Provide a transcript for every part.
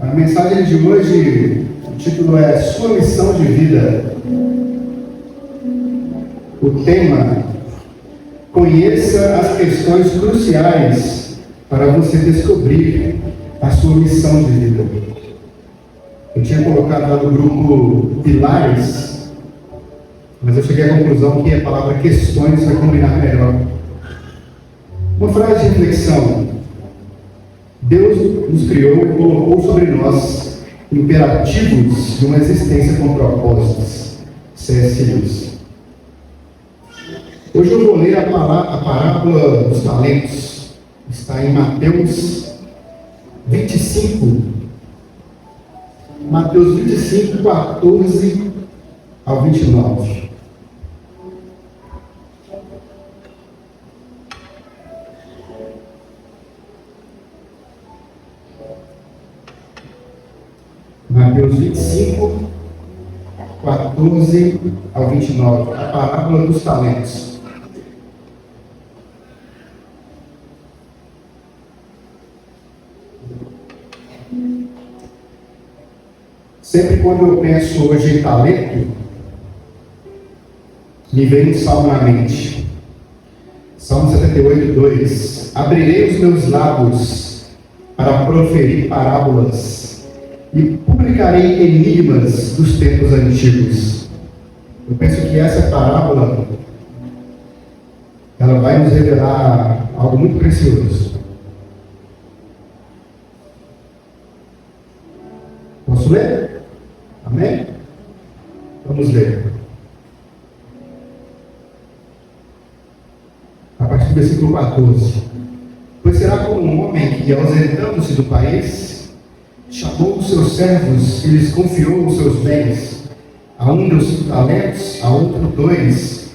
A mensagem de hoje, o título é Sua Missão de Vida. O tema: conheça as questões cruciais para você descobrir a sua missão de vida. Eu tinha colocado lá no grupo pilares, mas eu cheguei à conclusão que a palavra questões vai combinar melhor. Uma frase de reflexão: Deus nos criou e colocou sobre nós imperativos de uma existência com propósitos. C.S. Lewis. Hoje eu vou ler a parábola dos talentos. Está em Mateus 25. Mateus 25, 14 ao 29. Mateus 25, 14 ao 29. A parábola dos talentos. Sempre quando eu penso hoje em talento, me vem um salmo na mente. Salmo 78, 2. Abrirei os meus lábios para proferir parábolas e publicarei enigmas dos tempos antigos. Eu penso que essa parábola, ela vai nos revelar algo muito precioso. Posso ler? Amém? Vamos ler. A partir do versículo 14. Pois será como um homem que, ausentando-se do país, chamou os seus servos e lhes confiou os seus bens. A um deu 5 talentos, a outro 2,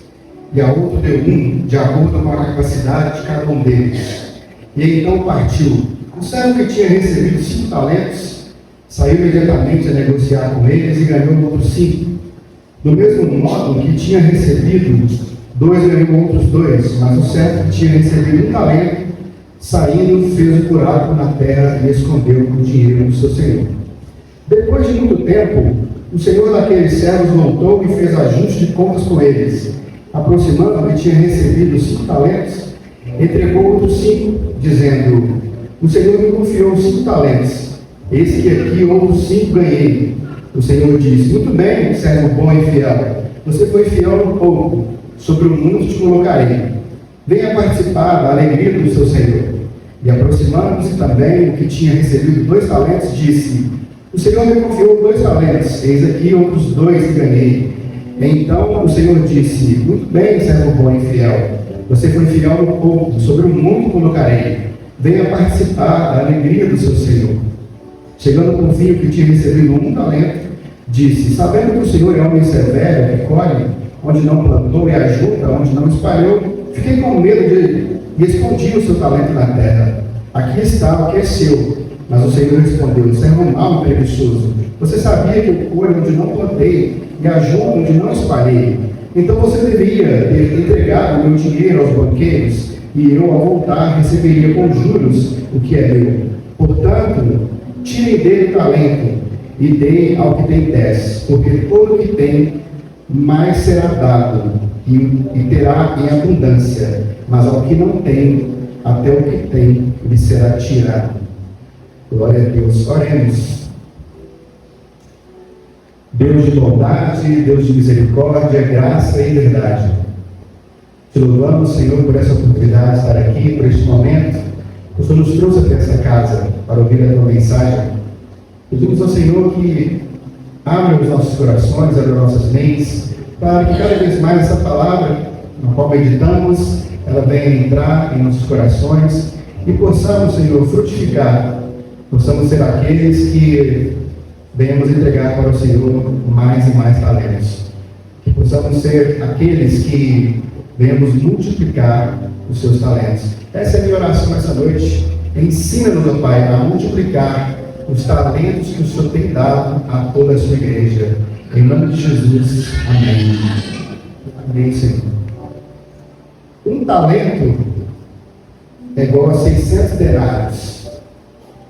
e a outro deu 1, de acordo com a capacidade de cada um deles. E então partiu. O servo que tinha recebido 5 talentos saiu imediatamente a negociar com eles e ganhou outros 5. Do mesmo modo que tinha recebido 2, ganhou outros 2, mas o servo que tinha recebido 1 talento, saindo, fez o buraco na terra e escondeu o dinheiro do seu senhor. Depois de muito tempo, o senhor daqueles servos voltou e fez ajuste de contas com eles. Aproximando o que tinha recebido 5 talentos, entregou outros 5, dizendo: o senhor me confiou 5 talentos. Eis que aqui outros 5 ganhei. O Senhor disse: muito bem, servo bom e fiel. Você foi fiel no pouco, sobre o muito te colocarei. Venha participar da alegria do seu Senhor. E aproximando-se também o que tinha recebido 2 talentos, disse: o Senhor me confiou 2 talentos. Eis aqui outros 2 que ganhei. Então o Senhor disse: muito bem, servo bom e fiel. Você foi fiel no pouco, sobre o muito colocarei. Venha participar da alegria do seu Senhor. Chegando por fim o que tinha recebido 1 talento, disse: sabendo que o Senhor é homem severo, que colhe onde não plantou e ajuda onde não espalhou, fiquei com medo e escondi o seu talento na terra. Aqui está o que é seu. Mas o Senhor respondeu: servo mau e preguiçoso, você sabia que eu colho onde não plantei e ajudo onde não espalhei. Então você deveria ter entregado o meu dinheiro aos banqueiros, e eu, ao voltar, receberia com juros o que é meu. Portanto, tirem dele o talento e deem ao que tem 10, porque todo o que tem, mais será dado e terá em abundância, mas ao que não tem, até o que tem lhe será tirado. Glória a Deus. Oremos. Deus de bondade, Deus de misericórdia, graça e verdade, te louvamos, Senhor, por essa oportunidade de estar aqui, por este momento. O Senhor nos trouxe até essa casa para ouvir a tua mensagem. Pedimos ao Senhor que abra os nossos corações, abra nossas mentes, para que cada vez mais essa palavra, na qual meditamos, ela venha entrar em nossos corações e possamos, Senhor, frutificar, possamos ser aqueles que venhamos entregar para o Senhor mais e mais talentos, que possamos ser aqueles que venhamos multiplicar os seus talentos. Essa é a minha oração essa noite. Ensina-nos, ó Pai, a multiplicar os talentos que o Senhor tem dado a toda a sua igreja. Em nome de Jesus. Amém. Amém, Senhor. Um talento é igual a 600 denários.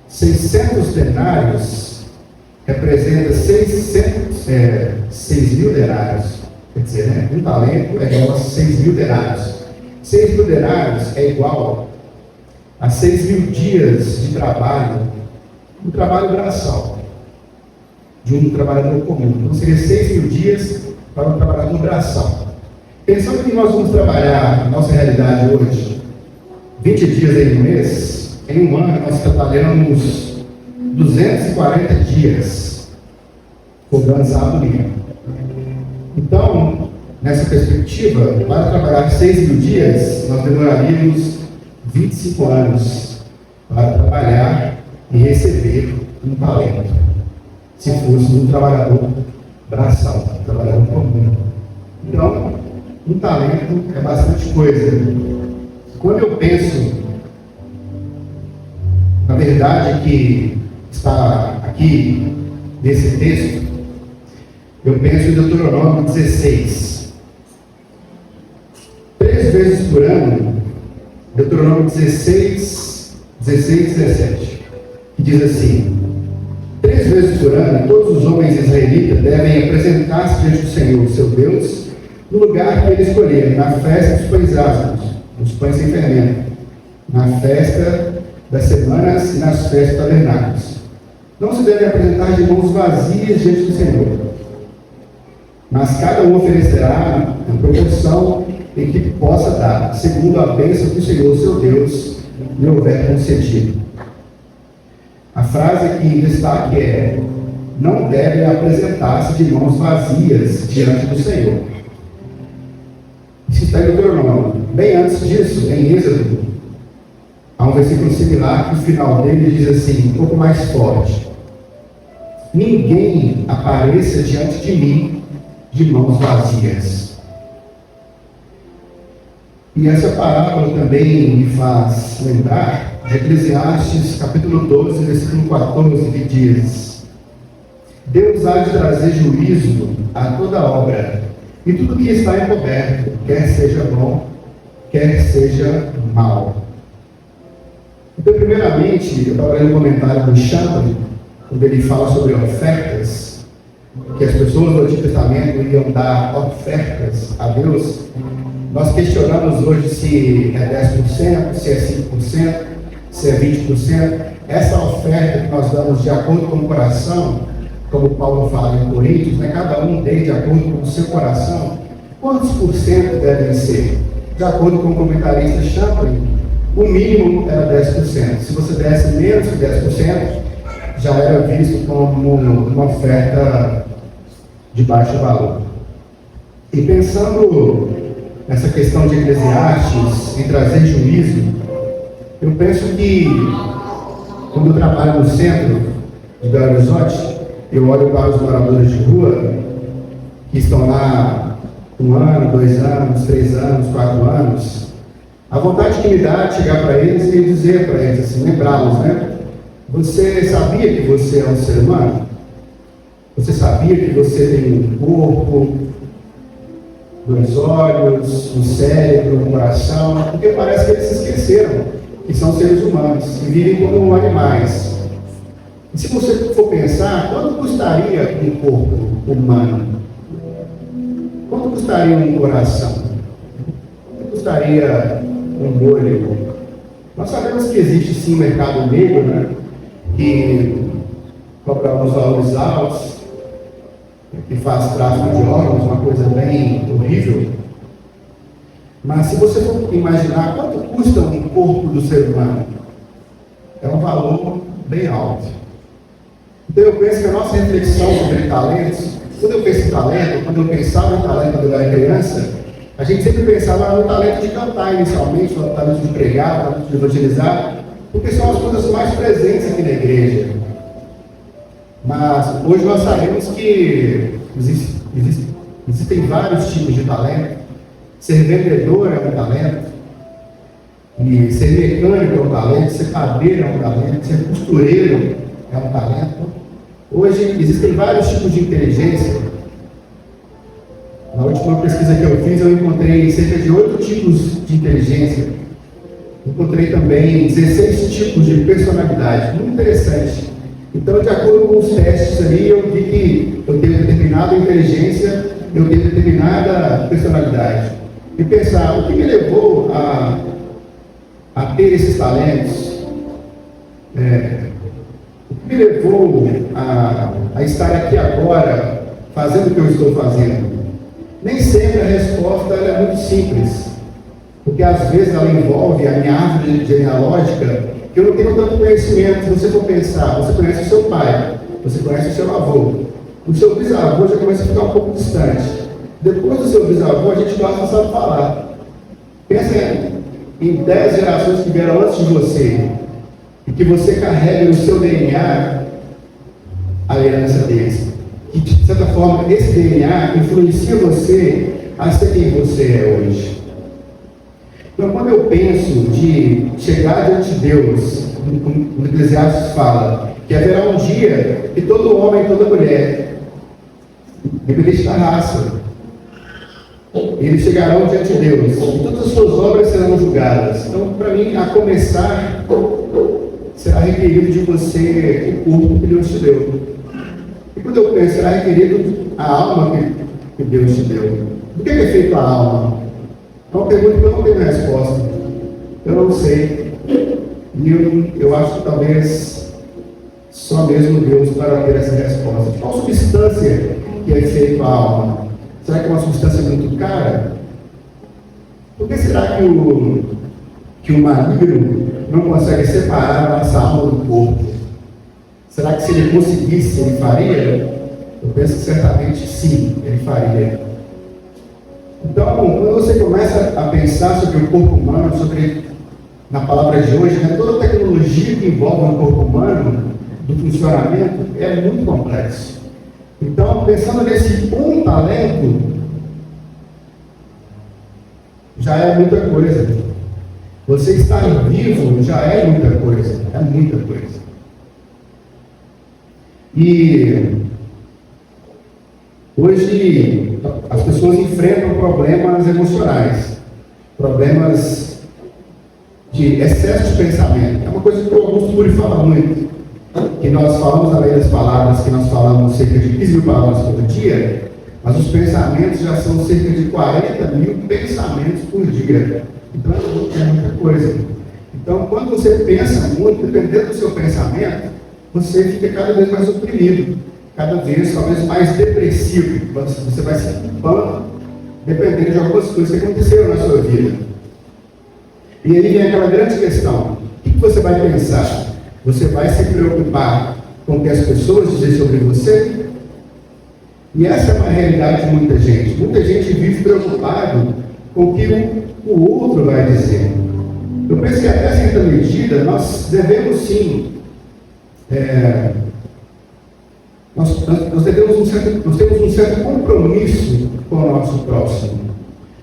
600 denários representa 6 mil denários. Quer dizer, né? Um talento é igual a 6 mil denários. 6 mil denários é igual a 6 mil dias de trabalho, um trabalho braçal, de um trabalhador comum. Então seria 6 mil dias para um trabalhador braçal. Pensando que nós vamos trabalhar, na nossa realidade hoje, 20 dias aí no mês, em um ano nós trabalhamos 240 dias, cobrando sábado e domingo. Então, nessa perspectiva, para trabalhar 6 mil dias, nós demoraríamos 25 anos para trabalhar e receber um talento, se fosse um trabalhador braçal, um trabalhador comum. Então, um talento é bastante coisa. Quando eu penso, na verdade, que está aqui nesse texto, eu penso em Deuteronômio 16. 3 vezes por ano, Deuteronômio 16, 16 e 17, que diz assim: 3 vezes por ano, todos os homens israelitas devem apresentar-se diante do Senhor, seu Deus, no lugar que ele escolher, na festa dos pães asmos, dos pães sem fermento, na festa das semanas e nas festas tabernáculos. Não se deve apresentar de mãos vazias diante do Senhor, mas cada um oferecerá a proporção em que possa dar, segundo a bênção que o Senhor, seu Deus, lhe houver concedido. A frase aqui em destaque é: não devem apresentar-se de mãos vazias diante do Senhor. Isso está em Deuteronômio. Bem antes disso, em Êxodo, há um versículo similar que o final dele diz assim, um pouco mais forte: ninguém apareça diante de mim de mãos vazias. E essa parábola também me faz lembrar de Eclesiastes capítulo 12, versículo 14, que diz: Deus há de trazer juízo a toda obra, e tudo que está encoberto, quer seja bom, quer seja mal. Então, primeiramente, eu estava lendo um comentário do Champlin, quando ele fala sobre ofertas, que as pessoas do Antigo Testamento iam dar ofertas a Deus. Nós questionamos hoje se é 10%, se é 5%, se é 20%. Essa oferta que nós damos de acordo com o coração, como Paulo fala em Coríntios, né? Cada um dê de acordo com o seu coração. Quantos por cento devem ser? De acordo com o comentarista Champlin, o mínimo era 10%. Se você desse menos que 10%, já era visto como uma oferta de baixo valor. E pensando nessa questão de Eclesiastes, em trazer juízo, eu penso que, quando eu trabalho no centro de Belo Horizonte, eu olho para os moradores de rua, que estão lá 1 ano, 2 anos, 3 anos, 4 anos, a vontade que me dá de chegar para eles e dizer para eles, assim, lembrá-los, né? Você sabia que você é um ser humano? Você sabia que você tem um corpo, 2 olhos, um cérebro, um coração? Porque parece que eles se esqueceram que são seres humanos e vivem como animais. E se você for pensar, quanto custaria um corpo humano? Quanto custaria um coração? Quanto custaria um olho? Nós sabemos que existe sim mercado negro, né? Que cobra uns valores altos, que faz tráfico de órgãos, uma coisa bem horrível. Mas se você for imaginar quanto custa um corpo do ser humano, é um valor bem alto. Então eu penso que a nossa reflexão sobre talentos, quando eu penso em talento, quando eu pensava em talento quando eu era criança, a gente sempre pensava no talento de cantar inicialmente, no talento de pregar, no talento de evangelizar, porque são as coisas mais presentes aqui na igreja. Mas hoje nós sabemos que existem vários tipos de talento. Ser vendedor é um talento, e ser mecânico é um talento, ser padeiro é um talento, ser costureiro é um talento. Hoje existem vários tipos de inteligência. Na última pesquisa que eu fiz, eu encontrei cerca de 8 tipos de inteligência. Encontrei também 16 tipos de personalidade. Muito interessante. Então, de acordo com os testes ali, eu vi que eu tenho determinada inteligência, eu tenho determinada personalidade. E pensar, o que me levou a ter esses talentos? O que me levou a estar aqui agora, fazendo o que eu estou fazendo? Nem sempre a resposta ela é muito simples, porque às vezes ela envolve a minha árvore genealógica, que eu não tenho tanto conhecimento. Se você for pensar, você conhece o seu pai, você conhece o seu avô, o seu bisavô já começa a ficar um pouco distante. Depois do seu bisavô, a gente quase não sabe falar. Pensa em 10 gerações que vieram antes de você, e que você carrega no seu DNA a herança deles. Que, de certa forma, esse DNA influencia você a ser quem você é hoje. Então, quando eu penso de chegar diante de Deus, o Eclesiastes fala que haverá um dia que todo homem e toda mulher, independente da raça, eles chegarão diante de Deus e todas as suas obras serão julgadas. Então, para mim, a começar, será requerido de você o corpo que Deus te deu. E quando eu penso, será requerido a alma que Deus te deu. Do que é feito a alma? É uma pergunta que eu não tenho resposta. Eu não sei. E eu acho que talvez só mesmo Deus para ter essa resposta. Qual substância que é feito a alma? Será que é uma substância muito cara? Por que será que o maligno não consegue separar a nossa alma do corpo? Será que se ele conseguisse, ele faria? Eu penso que certamente sim, ele faria. Então, quando você começa a pensar sobre o corpo humano, na palavra de hoje, toda a tecnologia que envolve o corpo humano, do funcionamento, é muito complexo. Então, pensando nesse um talento, já é muita coisa. Você estar vivo já é muita coisa. É muita coisa. E hoje as pessoas enfrentam problemas emocionais, problemas de excesso de pensamento. É uma coisa que o Augusto Cury fala muito, que nós falamos além das palavras, que nós falamos cerca de 15 mil palavras por dia, mas os pensamentos já são cerca de 40 mil pensamentos por dia. Então é muita coisa. Então, quando você pensa muito, dependendo do seu pensamento, você fica cada vez mais oprimido, cada vez talvez mais depressivo. Você vai se culpando, dependendo de algumas coisas que aconteceram na sua vida. E aí vem aquela grande questão: o que você vai pensar? Você vai se preocupar com o que as pessoas dizem sobre você? E essa é uma realidade de muita gente. Muita gente vive preocupado com o que o outro vai dizer. Eu penso que até certa medida nós devemos sim, nós temos um certo compromisso com o nosso próximo.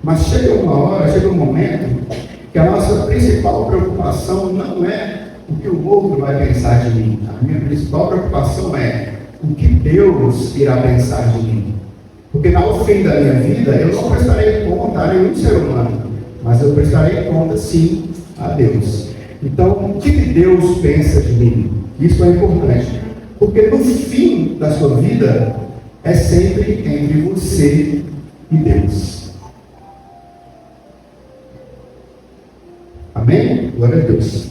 Mas chega uma hora, chega um momento que a nossa principal preocupação não é o que o outro vai pensar de mim. A minha principal preocupação é o que Deus irá pensar de mim. Porque ao fim da minha vida, eu não prestarei conta a nenhum ser humano, mas eu prestarei conta, sim, a Deus. Então, o que Deus pensa de mim? Isso é importante. Porque no fim da sua vida, é sempre entre você e Deus. Amém? Glória a Deus.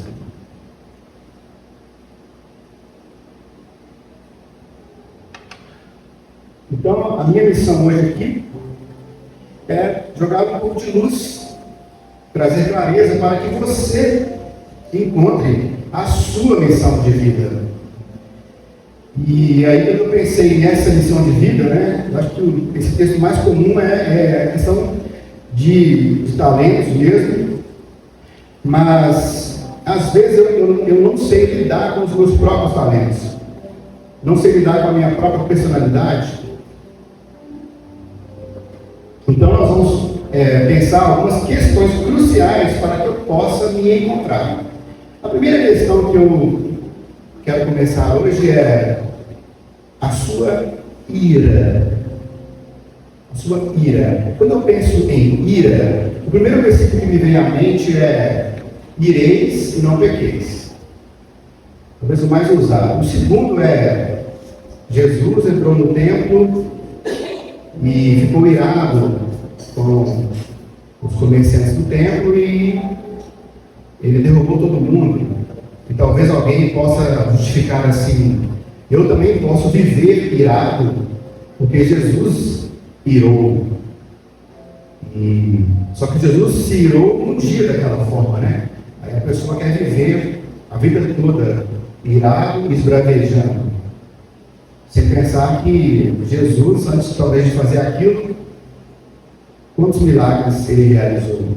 Então, a minha missão hoje aqui é jogar um pouco de luz, trazer clareza para que você encontre a sua missão de vida. E aí eu pensei nessa missão de vida, né? Acho que esse texto mais comum é a questão de talentos mesmo, mas às vezes eu não sei lidar com os meus próprios talentos, não sei lidar com a minha própria personalidade. Então nós vamos pensar algumas questões cruciais para que eu possa me encontrar. A primeira questão que eu quero começar hoje é a sua ira. A sua ira. Quando eu penso em ira, o primeiro versículo que me vem à mente é: ireis e não pequeis. talvez o mais usado. O segundo é: Jesus entrou no templo e ficou irado com os comerciantes do templo e ele derrubou todo mundo. E talvez alguém possa justificar assim: eu também posso viver irado, porque Jesus irou. Só que Jesus se irou um dia daquela forma, né? Aí a pessoa quer viver a vida toda irado e esbravejando, sem pensar que Jesus, antes talvez de fazer aquilo, quantos milagres ele realizou,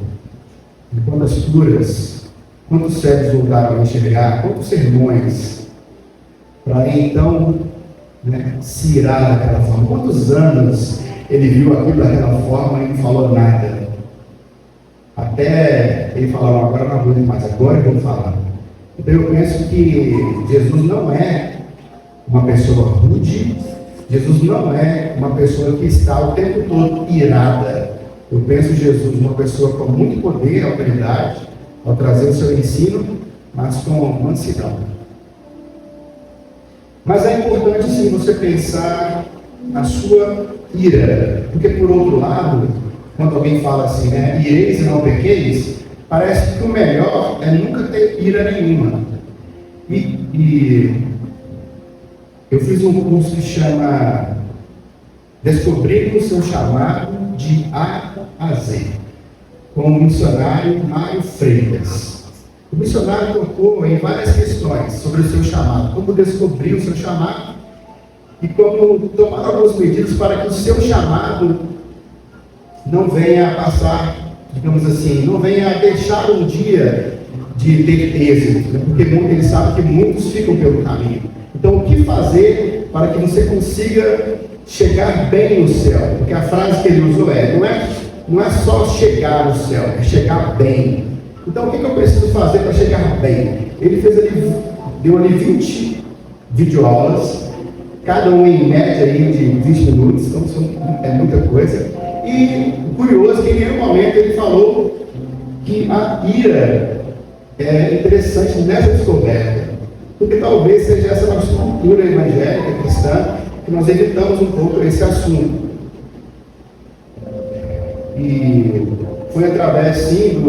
e quantas curas, quantos cegos voltaram a enxergar, quantos sermões, para então, né, se irar daquela forma. Quantos anos ele viu aquilo daquela forma e não falou nada, até ele falar: agora não vou mais, agora eu vou falar. Então eu penso que Jesus não é uma pessoa rude, Jesus não é uma pessoa que está o tempo todo irada. Eu penso Jesus uma pessoa com muito poder e autoridade ao trazer o seu ensino, mas com mansidão. Mas é importante sim você pensar na sua ira, porque por outro lado, quando alguém fala assim, né, ireis e não pequeis, parece que o melhor é nunca ter ira nenhuma. E eu fiz um curso que chama Descobrindo o Seu Chamado de A a Z, com o missionário Mário Freitas. O missionário tocou em várias questões sobre o seu chamado, como descobrir o seu chamado e como tomar algumas medidas para que o seu chamado não venha a passar, digamos assim, não venha a deixar um dia de ter êxito, né? Porque ele sabe que muitos ficam pelo caminho. Então, o que fazer para que você consiga chegar bem no céu? Porque a frase que ele usou não é só chegar no céu, é chegar bem. Então, o que eu preciso fazer para chegar bem? Ele deu ali 20 videoaulas, cada uma em média aí de 20 minutos, então é muita coisa. E o curioso é que em nenhum momento ele falou que a ira é interessante nessa descoberta, porque talvez seja essa nossa cultura evangélica cristã que nós evitamos um pouco esse assunto. E foi através, sim,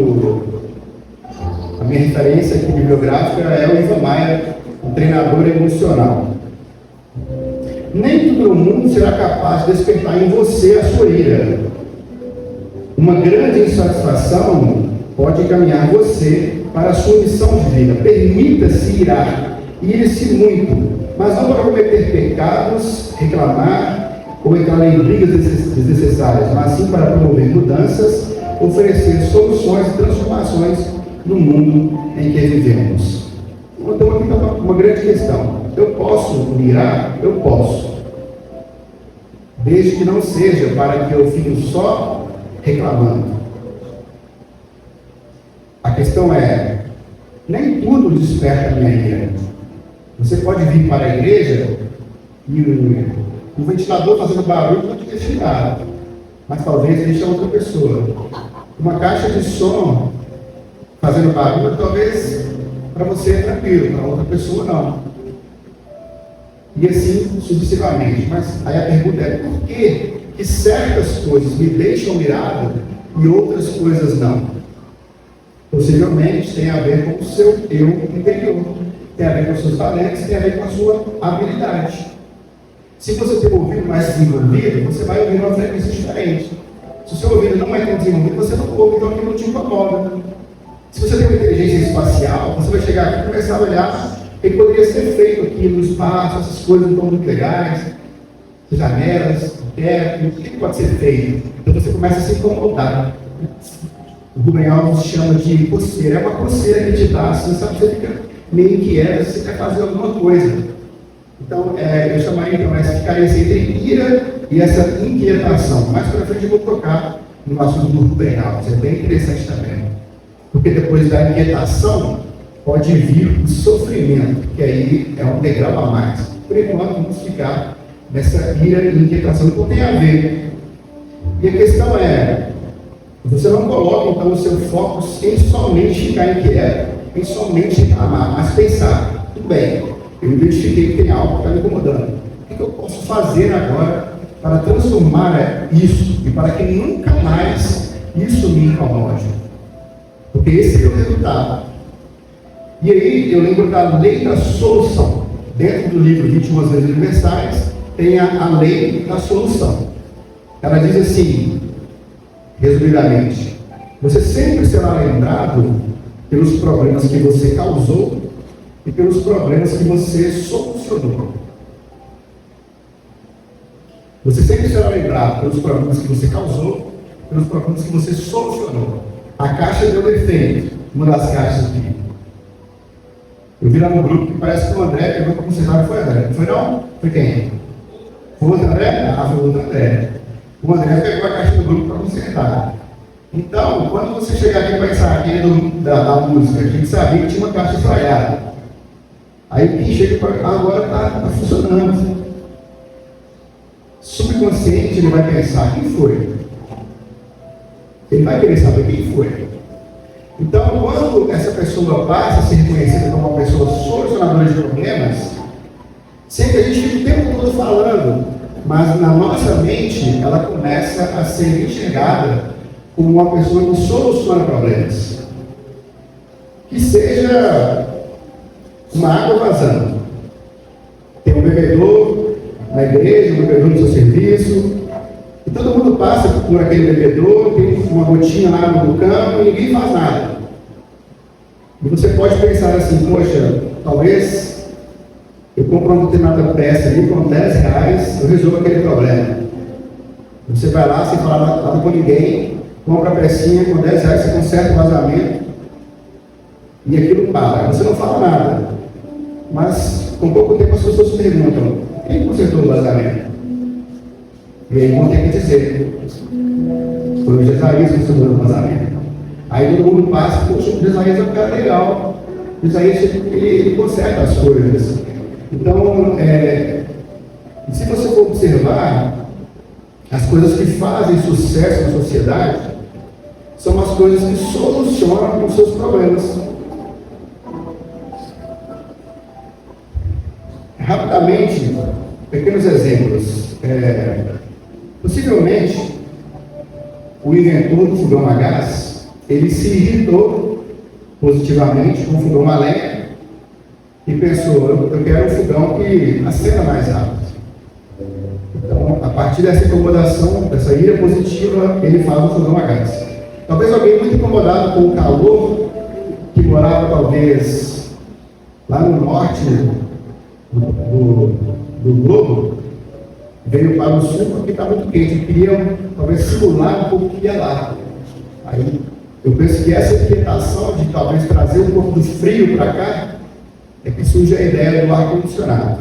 a minha referência aqui bibliográfica é o Ivan Maia, um treinador emocional. Nem todo mundo será capaz de despertar em você a sua ira. Uma grande insatisfação pode encaminhar você para a sua missão de vida. Permita-se irar, ire-se muito, mas não para cometer pecados, reclamar ou entrar em brigas desnecessárias, mas sim para promover mudanças, oferecer soluções e transformações no mundo em que vivemos. Então aqui está uma grande questão. Eu posso me irar? Eu posso. Desde que não seja para que eu fique só reclamando. A questão é, nem tudo desperta a minha ira. Você pode vir para a igreja e o ventilador fazendo barulho pode ter chegado, mas talvez deixe a outra pessoa. Uma caixa de som fazendo barulho, talvez para você é tranquilo, para outra pessoa não. E assim sucessivamente. Mas aí a pergunta é: por que certas coisas me deixam irado e outras coisas não? Possivelmente tem a ver com o seu eu interior, tem a ver com os seus talentos, tem a ver com a sua habilidade. Se você tem um ouvido mais desenvolvido, você vai ouvir uma frequência diferente. Se o seu ouvido não é tão desenvolvido, você não ouve, então aquilo não te incomoda. Se você tem uma inteligência espacial, você vai chegar aqui e começar a olhar o que poderia ser feito aqui no espaço, essas coisas não estão muito legais, janelas, teto, o que pode ser feito? Então você começa a se incomodar. O Rubem Alves chama de coceira. É uma coceira que te dá, assim, sabe? Você fica meio inquieto, você quer fazer alguma coisa. Então, eu chamaria então essa diferença entre ira e essa inquietação. Mais para frente eu vou tocar no assunto do Rubem Alves. É bem interessante também. Porque depois da inquietação pode vir o sofrimento, que aí é um degrau a mais. Por enquanto, vamos ficar nessa ira e inquietação. Então tem a ver. E a questão é: você não coloca então o seu foco em somente ficar inquieto, em somente reclamar, mas pensar: tudo bem, eu identifiquei que tem algo que está me incomodando. O que eu posso fazer agora para transformar isso e para que nunca mais isso me incomode? Porque esse é o resultado. E aí eu lembro da lei da solução. Dentro do livro 21 Leis Universais tem a lei da solução. Ela diz assim, resumidamente: você sempre será lembrado pelos problemas que você causou e pelos problemas que você solucionou. Você sempre será lembrado pelos problemas que você causou, pelos problemas que você solucionou. A caixa deu defeito, uma das caixas aqui. Eu vi lá no grupo que parece que o André pegou para consertar, foi o André. Não foi não? Foi quem? Foi o André? Ah, foi o André. O André pegou a caixa do grupo para consertar. Então, quando você chegar aqui para ensaiar aqui da música, a gente sabia que tinha uma caixa estragada. Aí quem chega para agora está funcionando. Subconsciente, ele vai pensar: quem foi? Ele vai querer saber quem foi. Então, quando essa pessoa passa a ser reconhecida como uma pessoa solucionadora de problemas, sempre a gente fica o tempo todo falando, mas na nossa mente ela começa a ser enxergada como uma pessoa que soluciona problemas. Que seja uma água vazando. Tem um bebedouro na igreja, um bebedouro no seu serviço, e todo mundo passa por aquele bebedouro, tem uma gotinha lá no campo e ninguém faz nada. E você pode pensar assim: poxa, talvez eu compro uma determinada peça ali por R$10, eu resolvo aquele problema. Você vai lá, sem falar nada com ninguém, compra a pecinha com R$10, você conserta o vazamento e aquilo para. Você não fala nada, mas com pouco tempo as pessoas perguntam: quem consertou o vazamento? E aí vão ter que dizer: foi o Jesarias que consertou o vazamento. Aí todo mundo passa: poxa, o Jesarias é um cara legal, o Jesarias ele conserta as coisas. Então, se você for observar, as coisas que fazem sucesso na sociedade são as coisas que solucionam os seus problemas. Rapidamente, pequenos exemplos. Possivelmente, o inventor do fogão a gás, ele se irritou positivamente com o fogão a lenha e pensou: eu quero um fogão que acenda mais rápido. Então, a partir dessa incomodação, dessa ira positiva, ele faz o fogão a gás. Talvez alguém muito incomodado com o calor, que morava talvez lá no norte do globo, veio para o sul porque está muito quente, queriam talvez simular um pouco que ia lá. Aí eu penso que essa inquietação de talvez trazer um pouco do frio para cá é que surge a ideia do ar-condicionado.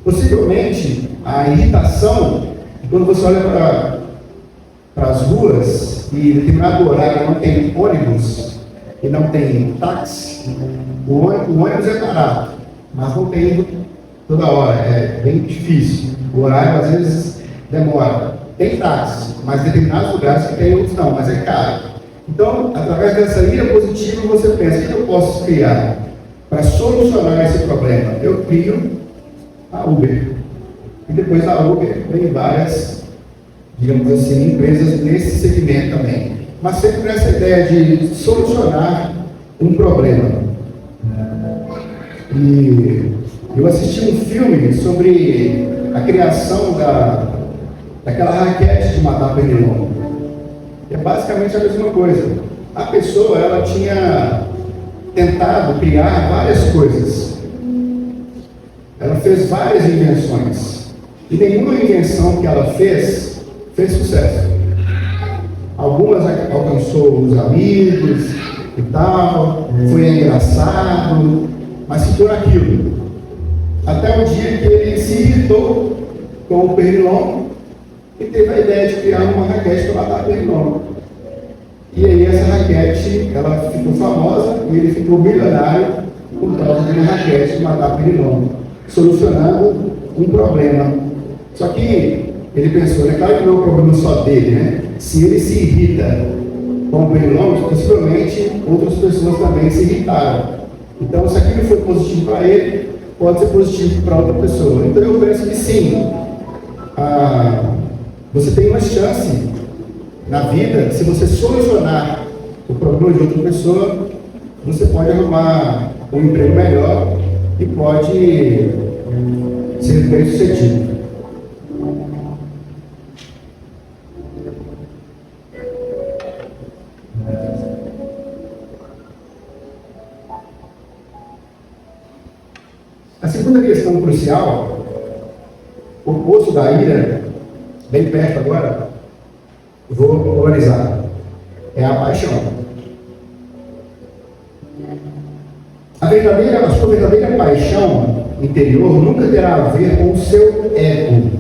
Possivelmente a irritação, quando você olha para as ruas e em determinado horário não tem ônibus e não tem táxi, o ônibus é barato, mas não tem toda hora, é bem difícil. O horário às vezes demora. Tem táxi, mas em determinados lugares que tem, outros não, mas é caro. Então, através dessa ira positiva, você pensa: o que eu posso criar para solucionar esse problema? Eu crio a Uber. E depois da Uber vem várias, digamos assim, empresas nesse segmento também. Mas sempre com essa ideia de solucionar um problema. E eu assisti um filme sobre a criação daquela raquete de matar pernilongo. É basicamente a mesma coisa. A pessoa, ela tinha tentado criar várias coisas. Ela fez várias invenções. E nenhuma invenção que ela fez sucesso. Algumas alcançou os amigos e tal, foi engraçado, mas ficou naquilo. Até o dia que ele se irritou com o pernilongo e teve a ideia de criar uma raquete para matar pernilongo. E aí essa raquete, ela ficou famosa e ele ficou milionário por causa de uma raquete de matar pernilongo, solucionando um problema. Só que ele pensou, claro que não é um problema só dele, né? Se ele se irrita com o pernilongo, possivelmente outras pessoas também se irritaram. Então, se aquilo foi positivo para ele, pode ser positivo para outra pessoa. Então, eu penso que sim, você tem uma chance na vida, se você solucionar o problema de outra pessoa, você pode arrumar um emprego melhor e pode ser bem sucedido. A segunda questão crucial, o oposto da ira, bem perto agora, vou polarizar, é a paixão. A sua verdadeira paixão interior nunca terá a ver com o seu ego,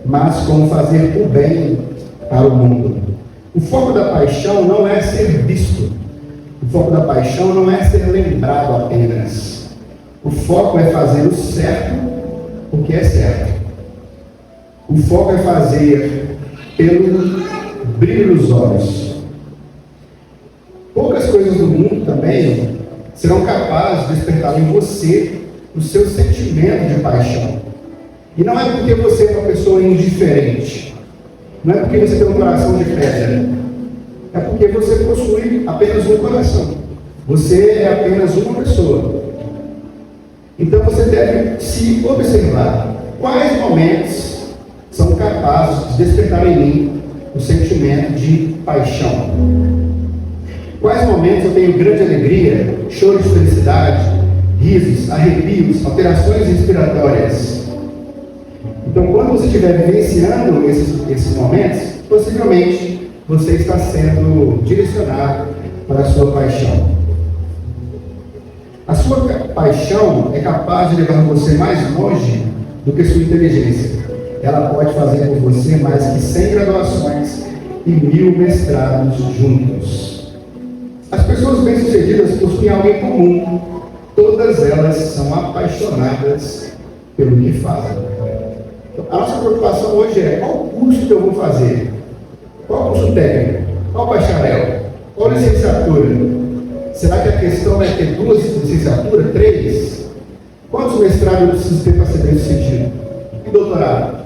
mas com fazer o bem para o mundo. O foco da paixão não é ser visto. O foco da paixão não é ser lembrado apenas. O foco é fazer o certo porque é certo. O foco é fazer pelo brilho dos olhos. Poucas coisas do mundo também serão capazes de despertar em você o seu sentimento de paixão. E não é porque você é uma pessoa indiferente. Não é porque você tem um coração de pedra. É porque você possui apenas um coração. Você é apenas uma pessoa. Então você deve se observar quais momentos são capazes de despertar em mim o sentimento de paixão. Quais momentos eu tenho grande alegria, choro de felicidade, risos, arrepios, alterações respiratórias. Então, quando você estiver vivenciando esses momentos, possivelmente você está sendo direcionado para a sua paixão. A sua paixão é capaz de levar você mais longe do que sua inteligência. Ela pode fazer por você mais que 100 graduações e 1000 mestrados juntos. As pessoas bem-sucedidas possuem algo em comum. Todas elas são apaixonadas pelo que fazem. A nossa preocupação hoje é: qual curso que eu vou fazer? Qual curso técnico? Qual bacharel? Qual licenciatura? Será que a questão é ter 2 licenciaturas, 3? Quantos mestrados eu preciso ter para ser bem-sucedido? E doutorado?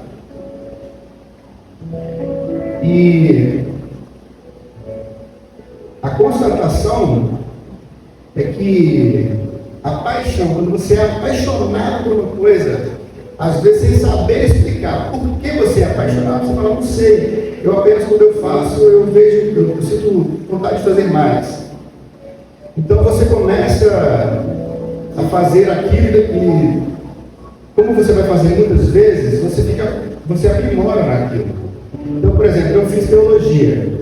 E a constatação é que a paixão, quando você é apaixonado por uma coisa, às vezes sem saber explicar por que você é apaixonado, você fala: não sei, eu apenas quando eu faço, eu sinto vontade de fazer mais. Então você começa a fazer aquilo e, como você vai fazer muitas vezes, você aprimora naquilo. Então, por exemplo, eu fiz teologia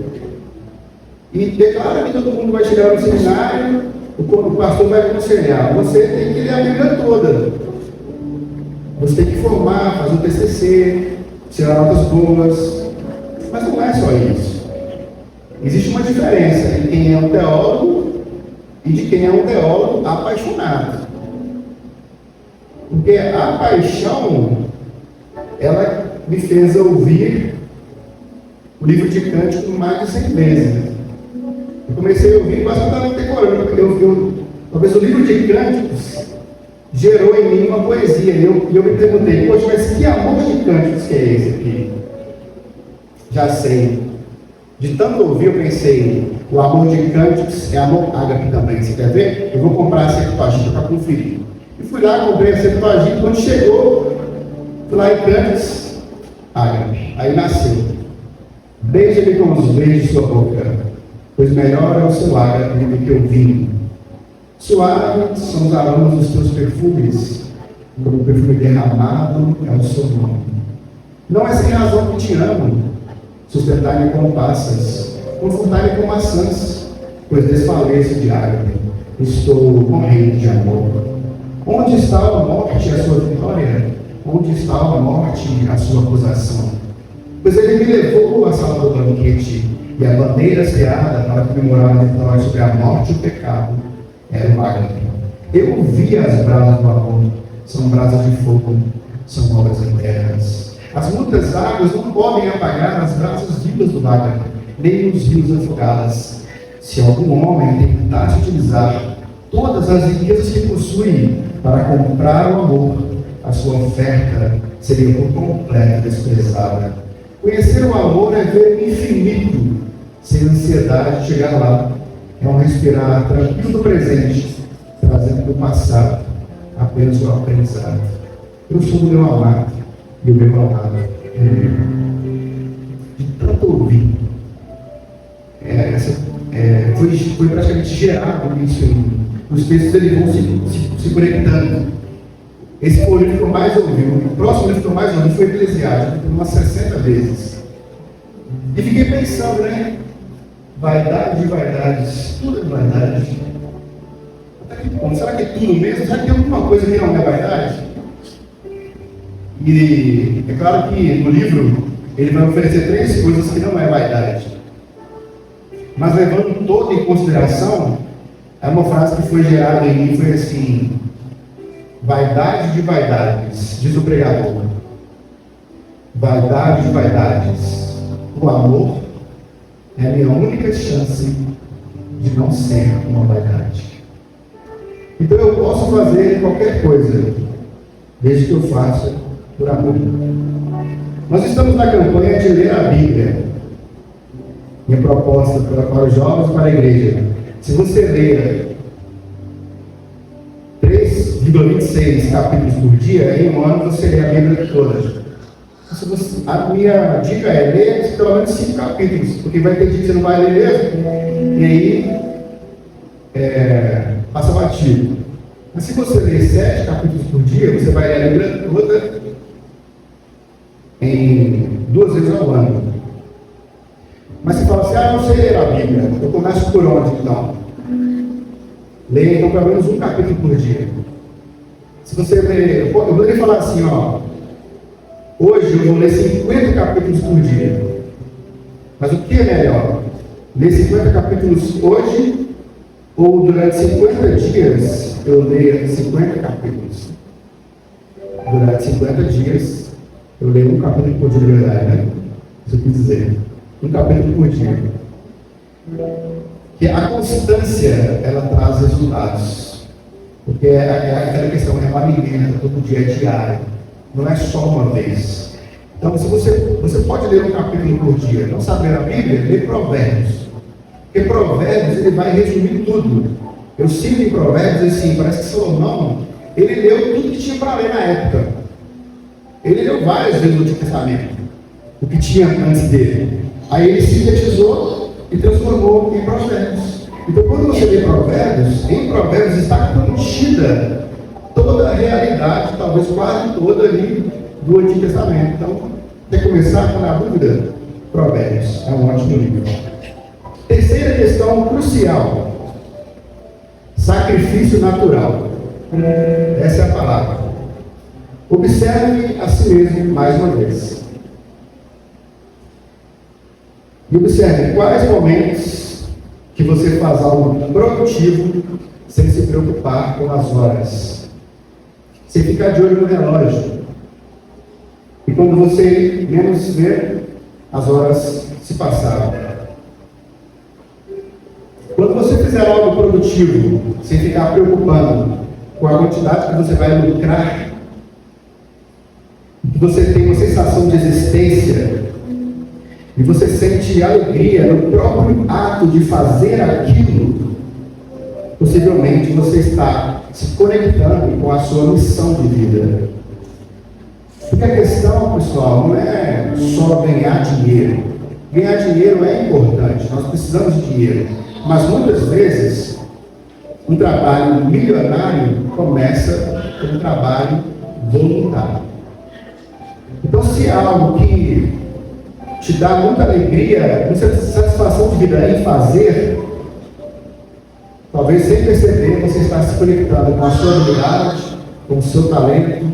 e declara que todo mundo vai chegar no seminário, o pastor vai aconselhar. Você tem que ler a Bíblia toda. Você tem que formar, fazer um TCC, tirar notas boas. Mas não é só isso. Existe uma diferença entre quem é um teólogo e de quem é um teólogo apaixonado. Porque a paixão, ela me fez ouvir o livro de Cânticos mais de 100 vezes. Eu comecei a ouvir, quase que eu estava decorando. Talvez o livro de Cânticos gerou em mim uma poesia. E eu me perguntei: poxa, mas que amor de Cânticos que é esse aqui? Já sei. De tanto ouvir, eu pensei: o amor de Cânticos é amor ágape também. Você quer ver? Eu vou comprar a Septuaginta para conferir. E fui lá, comprei a Septuaginta. Quando chegou, fui lá em Cânticos, ágape. Aí nasceu: beija-me com os beijos de sua boca, pois melhor é o seu ágape do que o vinho. Suaves são os aromas dos teus perfumes, como o perfume derramado é o seu nome. Não é sem razão que te amo. Sustentar-me com passas, confortar-me com maçãs, pois desfaleço de ágape, estou morrendo de amor. Onde está a morte, a sua vitória? Onde está a morte, a sua acusação? Pois ele me levou à sala do banquete, e a bandeira seada para comemorar a vitória sobre a morte e o pecado era o ágape. Eu vi as brasas do amor, são brasas de fogo, são obras eternas. As muitas águas não podem apagar as brasas vivas do ágape, nem os rios afogadas. Se algum homem tentar utilizar todas as riquezas que possui para comprar o amor, a sua oferta seria por completo desprezada. Conhecer o amor é ver o infinito, sem ansiedade de chegar lá. É um respirar tranquilo do presente, trazendo do passado apenas o aprendizado. Eu sou do meu amado, e o meu amado é meu. De tanto ouvir, foi praticamente gerado isso em os textos, eles vão se conectando. Esse foi o livro que eu mais ouvi. O próximo livro que eu mais ouvi foi Eclesiastes, umas 60 vezes. E fiquei pensando, né? Vaidade de vaidades, tudo é vaidade. Até que ponto? Será que é tudo mesmo? Será que tem alguma coisa que não é vaidade? E é claro que no livro ele vai oferecer 3 coisas que não é vaidade. Mas levando todo em consideração, é uma frase que foi gerada em mim, foi assim: vaidade de vaidades, diz o pregador. Vaidade de vaidades. O amor é a minha única chance de não ser uma vaidade. Então eu posso fazer qualquer coisa, desde que eu faça por amor. Nós estamos na campanha de ler a Bíblia. Minha proposta para os jovens e para a igreja: se você ler 3,26 capítulos por dia, em um ano você lê a Bíblia toda. A minha dica é ler pelo menos 5 capítulos, porque vai ter dia que você não vai ler mesmo, e aí passa batido. Mas se você ler 7 capítulos por dia, você vai ler a Bíblia toda em 2 vezes ao ano. Mas você fala assim: eu não sei ler a Bíblia, eu começo por onde então? Leia então pelo menos um capítulo por dia. Se você ler, eu poderia falar assim, hoje eu vou ler 50 capítulos por dia. Mas o que é melhor? Ler 50 capítulos hoje, ou durante 50 dias eu leio 50 capítulos? Durante 50 dias eu leio um capítulo por dia, de verdade, né? Isso eu quis dizer. Um capítulo por dia. Que a constância, ela traz resultados. Porque aquela questão, é uma alimenta todo dia, é diário. Não é só uma vez. Então, se você pode ler um capítulo por dia, não sabe ler a Bíblia, lê Provérbios. Porque Provérbios, ele vai resumir tudo. Eu sinto em Provérbios assim, parece que Salomão, ele leu tudo que tinha para ler na época. Ele leu várias vezes no Antigo Testamento, o que tinha antes dele. Aí ele sintetizou e transformou em Provérbios. Então, quando você lê Provérbios, em Provérbios está contida toda a realidade, talvez quase toda ali do Antigo Testamento. Então, quer começar com a dúvida? Provérbios é um ótimo livro. Terceira questão crucial: sacrifício natural. Essa é a palavra. Observe a si mesmo mais uma vez. E observe quais momentos que você faz algo produtivo sem se preocupar com as horas, sem ficar de olho no relógio. E quando você menos vê, as horas se passaram. Quando você fizer algo produtivo, sem ficar preocupando com a quantidade que você vai lucrar, que você tem uma sensação de existência, e você sente alegria no próprio ato de fazer aquilo, possivelmente você está se conectando com a sua missão de vida. Porque a questão, pessoal, não é só ganhar dinheiro. Ganhar dinheiro é importante, nós precisamos de dinheiro. Mas muitas vezes, um trabalho milionário começa com um trabalho voluntário. Então, se é algo que te dá muita alegria, muita satisfação de vida em fazer, talvez sem perceber você está se conectando com a sua habilidade, com o seu talento,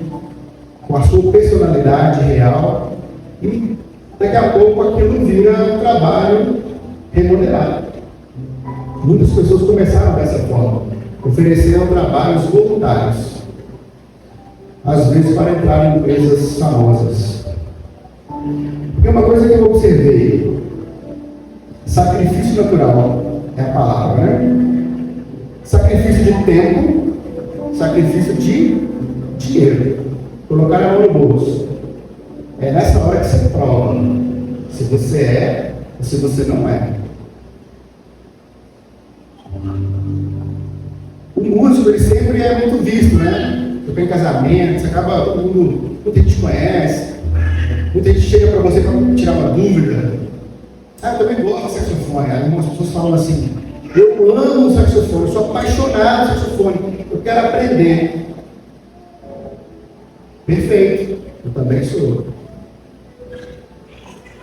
com a sua personalidade real, e daqui a pouco aquilo vira um trabalho remunerado. Muitas pessoas começaram dessa forma, ofereceram trabalhos voluntários, às vezes para entrar em empresas famosas. Porque uma coisa que eu observei: sacrifício natural é a palavra, né? sacrifício de tempo, sacrifício de dinheiro. Colocar a mão no bolso. É nessa hora que você prova se você é ou se você não é. O músico, ele sempre é muito visto, né? Você tem casamento, você acaba, todo mundo, muita gente conhece, muita gente chega para você para tirar uma dúvida. Ah, eu também gosto de saxofone. Aí algumas pessoas falam assim: eu amo o saxofone, eu sou apaixonado por saxofone, eu quero aprender. Perfeito, eu também sou.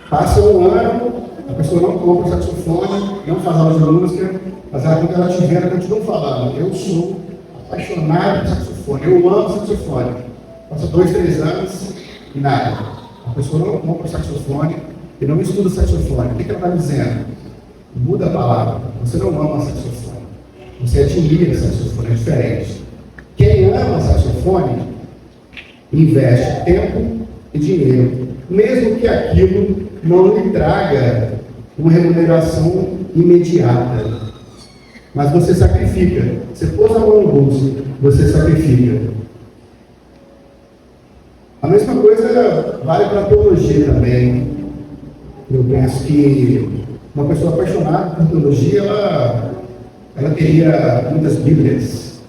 Passa um ano, a pessoa não compra o saxofone, não faz aula de música, mas quando ela te vê, ela continua falando: eu sou apaixonado por saxofone, eu amo saxofone. Passa 2, 3 anos e nada. A pessoa não compra o saxofone e não estuda o saxofone. O que ela está dizendo? Muda a palavra. Você não ama saxofone. Você admira saxofone, é diferente. Quem ama saxofone investe tempo e dinheiro, mesmo que aquilo não lhe traga uma remuneração imediata. Mas você sacrifica. Você pôs a mão no bolso, você sacrifica. A mesma coisa vale para a teologia também. Eu penso que uma pessoa apaixonada por teologia, ela teria muitas Bíblias,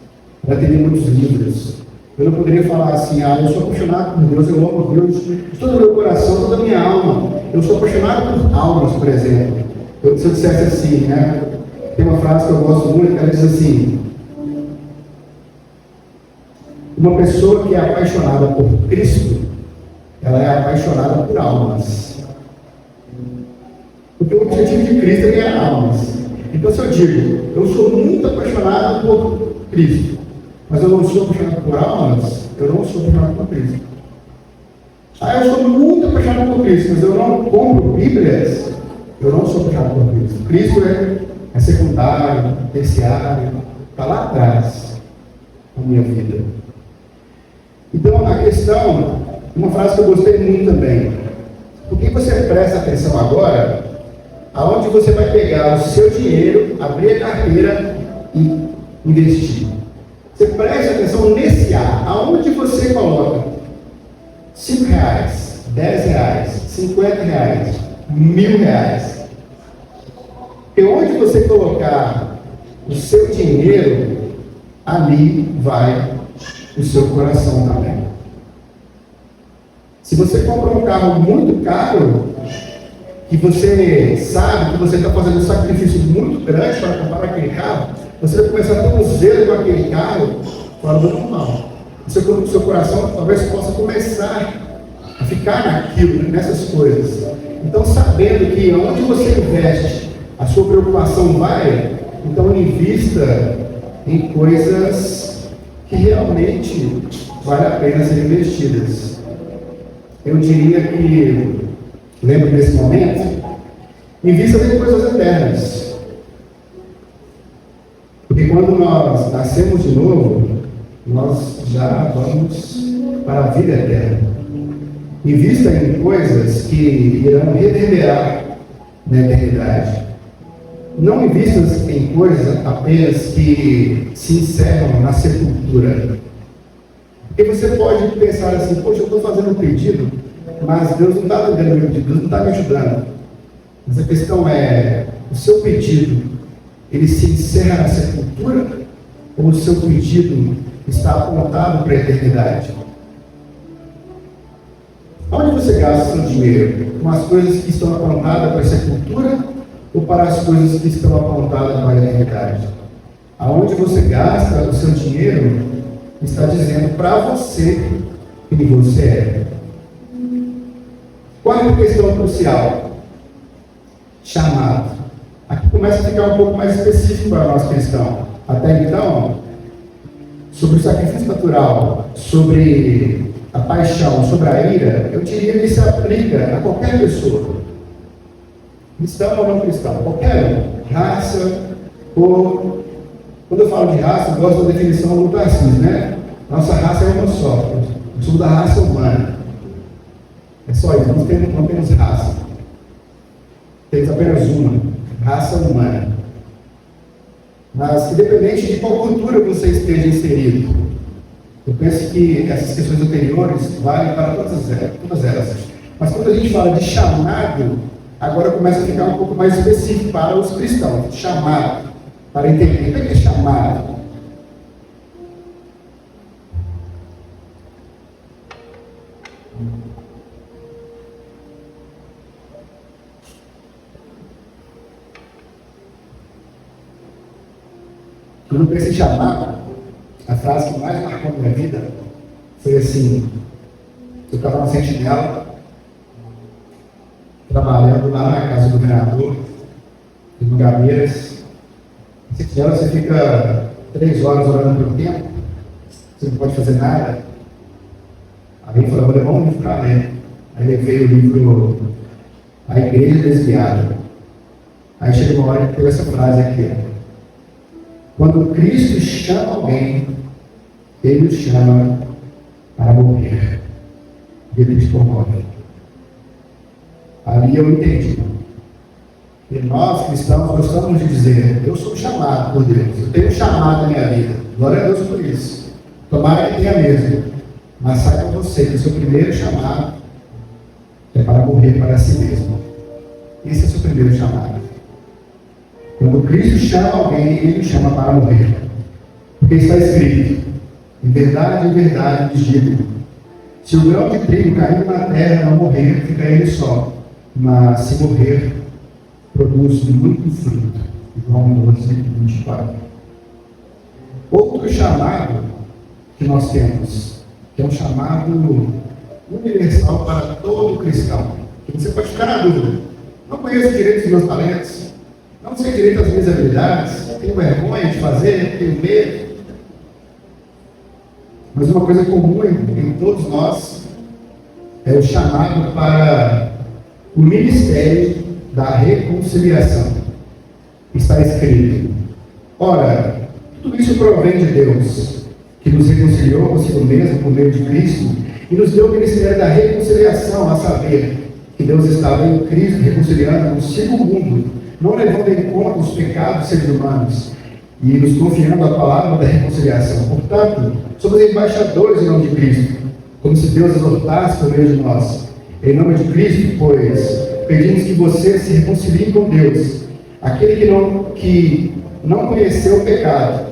ela teria muitos livros. Eu não poderia falar assim: eu sou apaixonado por Deus, eu amo Deus de todo o meu coração, toda a minha alma. Eu sou apaixonado por almas, por exemplo. Se eu dissesse assim, né? Tem uma frase que eu gosto muito, que ela diz assim: uma pessoa que é apaixonada por Cristo, ela é apaixonada por almas. Porque o objetivo de Cristo é ganhar almas. Então, se eu digo, eu sou muito apaixonado por Cristo, mas eu não sou apaixonado por almas, eu não sou apaixonado por Cristo. Eu sou muito apaixonado por Cristo, mas eu não compro Bíblias, eu não sou apaixonado por Cristo. Cristo é secundário, terciário, está lá atrás na minha vida. Então, a questão, uma frase que eu gostei muito também: por que você presta atenção agora aonde você vai pegar o seu dinheiro, abrir a carteira e investir? Você presta atenção nesse ar, aonde você coloca R$5, R$10, R$50, R$1.000. Porque onde você colocar o seu dinheiro, ali vai o seu coração também. Se você compra um carro muito caro, que você sabe que você está fazendo um sacrifício muito grande para comprar aquele carro, você vai começar a ter um zelo com aquele carro fora do normal. O seu coração talvez possa começar a ficar naquilo, nessas coisas. Então, sabendo que onde você investe, a sua preocupação vai, então invista em coisas que realmente vale a pena ser investidas. Eu diria que, lembro desse momento, invista em coisas eternas. Porque quando nós nascemos de novo, nós já vamos para a vida eterna. Invista em coisas que irão reverberar na eternidade. Não invista em coisas apenas que se encerram na sepultura. Porque você pode pensar assim: poxa, eu estou fazendo um pedido, mas Deus não está atendendo o meu pedido, Deus não está me ajudando. Mas a questão é: o seu pedido, ele se encerra na sepultura? Ou o seu pedido está apontado para a eternidade? Onde você gasta o seu dinheiro? Com as coisas que estão apontadas para a sepultura ou para as coisas que estão apontadas para a eternidade? Aonde você gasta o seu dinheiro está dizendo para você quem você é. Quarta questão crucial: chamado. Aqui começa a ficar um pouco mais específico para nós cristãos. Até então, sobre o sacrifício natural, sobre a paixão, sobre a ira, eu diria que se aplica a qualquer pessoa, cristão ou não cristão, qualquer um, raça, cor. Quando eu falo de raça, eu gosto da definição do Tarcísio, né? Nossa raça é uma só, eu sou da raça humana. É só isso, não temos raça. Temos apenas uma, raça humana. Mas, independente de qual cultura você esteja inserido, eu penso que essas questões anteriores valem para todas elas. Mas quando a gente fala de chamado, agora começa a ficar um pouco mais específico para os cristãos. Chamado, para entender o que é chamado. Quando eu pensei em chamado, a frase que mais marcou a minha vida foi assim: eu estava na Sentinela, trabalhando lá na casa do governador, em Gabeiras. Na Sentinela você fica 3 horas orando pelo tempo, você não pode fazer nada. Aí ele falou: vou levar um livro para ler. Aí levei o livro A Igreja Desviada. Aí chegou uma hora que teve essa frase aqui: quando Cristo chama alguém, Ele o chama para morrer. E Cristo morre. Ali eu entendi. E nós, cristãos, gostamos de dizer: eu sou chamado por Deus, eu tenho chamado na minha vida. Glória a Deus por isso. Tomara que tenha mesmo. Mas saiba você que o seu primeiro chamado é para morrer para si mesmo. Esse é o seu primeiro chamado. Quando Cristo chama alguém, Ele o chama para morrer. Porque está escrito: em verdade lhes digo, se o grão de trigo caindo na terra não morrer, fica ele só. Mas se morrer, produz muito fruto. João 12, 24. Outro chamado que nós temos, que é um chamado universal para todo cristão. Que você pode ficar na dúvida: não conheço direito os meus talentos, não sei direito as minhas habilidades, tenho vergonha de fazer, tenho medo. Mas uma coisa comum em todos nós é o chamado para o ministério da reconciliação. Está escrito: ora, tudo isso provém de Deus, que nos reconciliou consigo mesmo por meio de Cristo e nos deu o ministério da reconciliação, a saber, que Deus estava em Cristo reconciliando consigo o mundo, não levando em conta os pecados dos seres humanos, e nos confiando a palavra da reconciliação. Portanto, somos embaixadores em nome de Cristo, como se Deus exortasse por meio de nós. Em nome de Cristo, pois, pedimos que você se reconcilie com Deus. Aquele que não conheceu o pecado,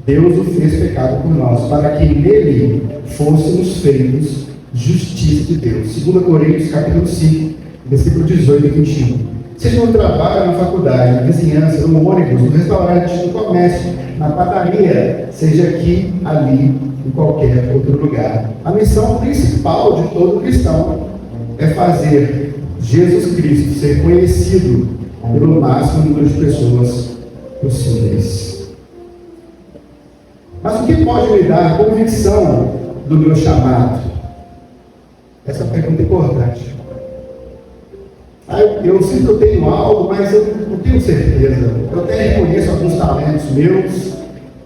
Deus o fez pecado por nós, para que nele fôssemos feitos justiça de Deus. 2 Coríntios, capítulo 5, versículo 18 e 21. Seja no trabalho, na faculdade, na vizinhança, no ônibus, no restaurante, no comércio, na padaria, seja aqui, ali, em qualquer outro lugar. A missão principal de todo cristão é fazer Jesus Cristo ser conhecido pelo máximo número de pessoas possíveis. Mas o que pode me dar convicção do meu chamado? Essa pergunta é importante. Eu sinto que eu tenho algo, mas eu não tenho certeza. Eu até reconheço alguns talentos meus,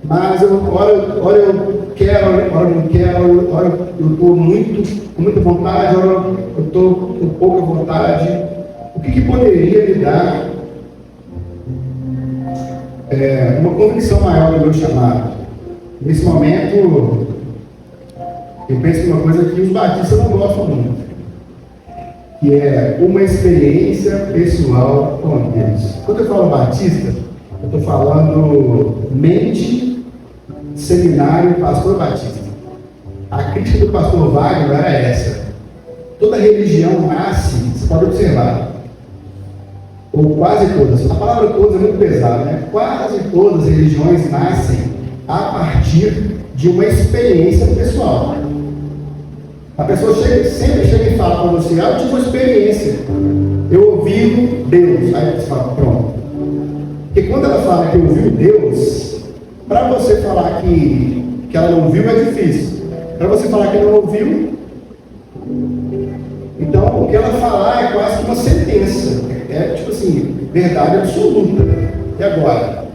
mas ora eu quero, ora eu não quero, ora eu estou com muita vontade, ora eu estou com pouca vontade. O que poderia me dar uma convicção maior do meu chamado? Nesse momento, eu penso em uma coisa que os batistas não gostam muito, que é uma experiência pessoal com Deus. Quando eu falo batista, eu estou falando mente, seminário, pastor batista. A crítica do pastor Wagner era essa: toda religião nasce, você pode observar, ou quase todas, a palavra todas é muito pesada, né? Quase todas as religiões nascem a partir de uma experiência pessoal. A pessoa sempre chega e fala para você: eu tive uma experiência, eu ouvi Deus. Aí você fala: pronto. Porque quando ela fala que ouviu Deus, para você falar que ela não ouviu é difícil. Para você falar que não ouviu, então o que ela falar é quase que uma sentença. É tipo assim, verdade absoluta. E agora?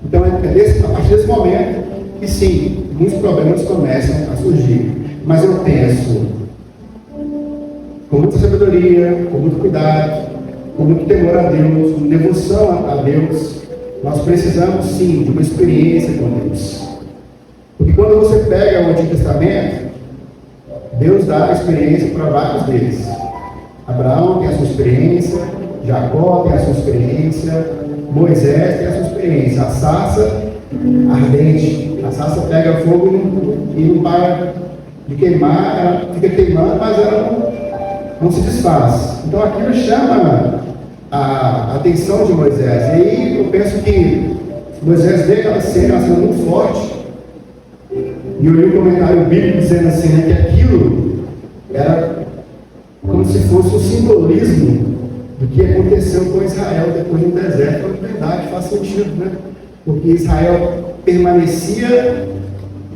Então a partir desse momento que sim, muitos problemas começam a surgir. Mas eu penso com muita sabedoria, com muito cuidado, com muito temor a Deus, com devoção a Deus, Nós precisamos sim de uma experiência com Deus. Porque quando você pega o Antigo Testamento, Deus dá a experiência para vários deles. Abraão tem a sua experiência, Jacó tem a sua experiência, Moisés tem a sua experiência. A sarça ardente, a sarça pega fogo e não para de queimar, ela fica queimando, mas ela não se desfaz. Então aquilo chama a atenção de Moisés. E aí eu penso que Moisés vê aquela cena muito forte. E eu li um comentário bíblico dizendo assim, né, que aquilo era como se fosse um simbolismo do que aconteceu com Israel depois do deserto. Na verdade, faz sentido, né? Porque Israel permanecia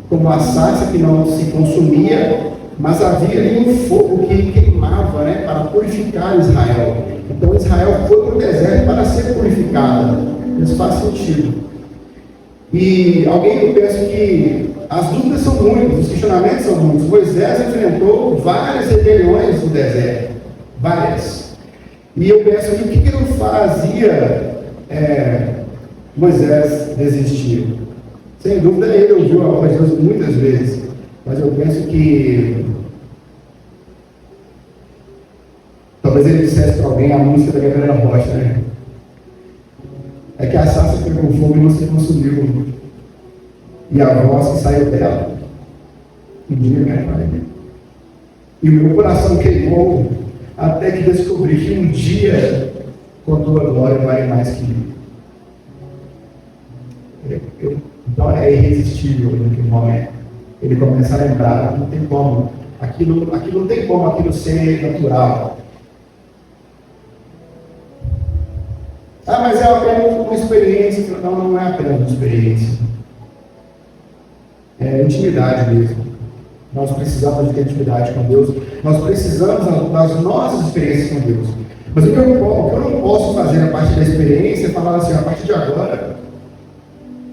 como a sarça que não se consumia, mas havia ali um fogo que queimava, né, para purificar Israel. Então Israel foi para o deserto para ser purificada. Isso faz sentido. E eu penso que as dúvidas são muitas, os questionamentos são muitos. Moisés enfrentou várias rebeliões no deserto, várias. E eu penso que o que não fazia Moisés desistir? Sem dúvida ele ouviu a voz de Deus muitas vezes, mas eu penso que talvez ele dissesse para alguém a música da Gabriela Rocha, né? É que a sarça pegou fogo e não se consumiu. E a voz que saiu dela, um dia minha pai. E o meu coração queimou até que descobri que um dia, com a tua glória, vale mais que então é irresistível naquele momento. Ele começa a lembrar, não tem como. Aquilo não tem como aquilo ser natural. Ah, mas é apenas uma experiência. Não é apenas uma experiência. É intimidade mesmo. Nós precisamos de ter intimidade com Deus. Nós precisamos das nossas experiências com Deus. Mas o que eu não posso fazer a partir da experiência é falar assim, a partir de agora,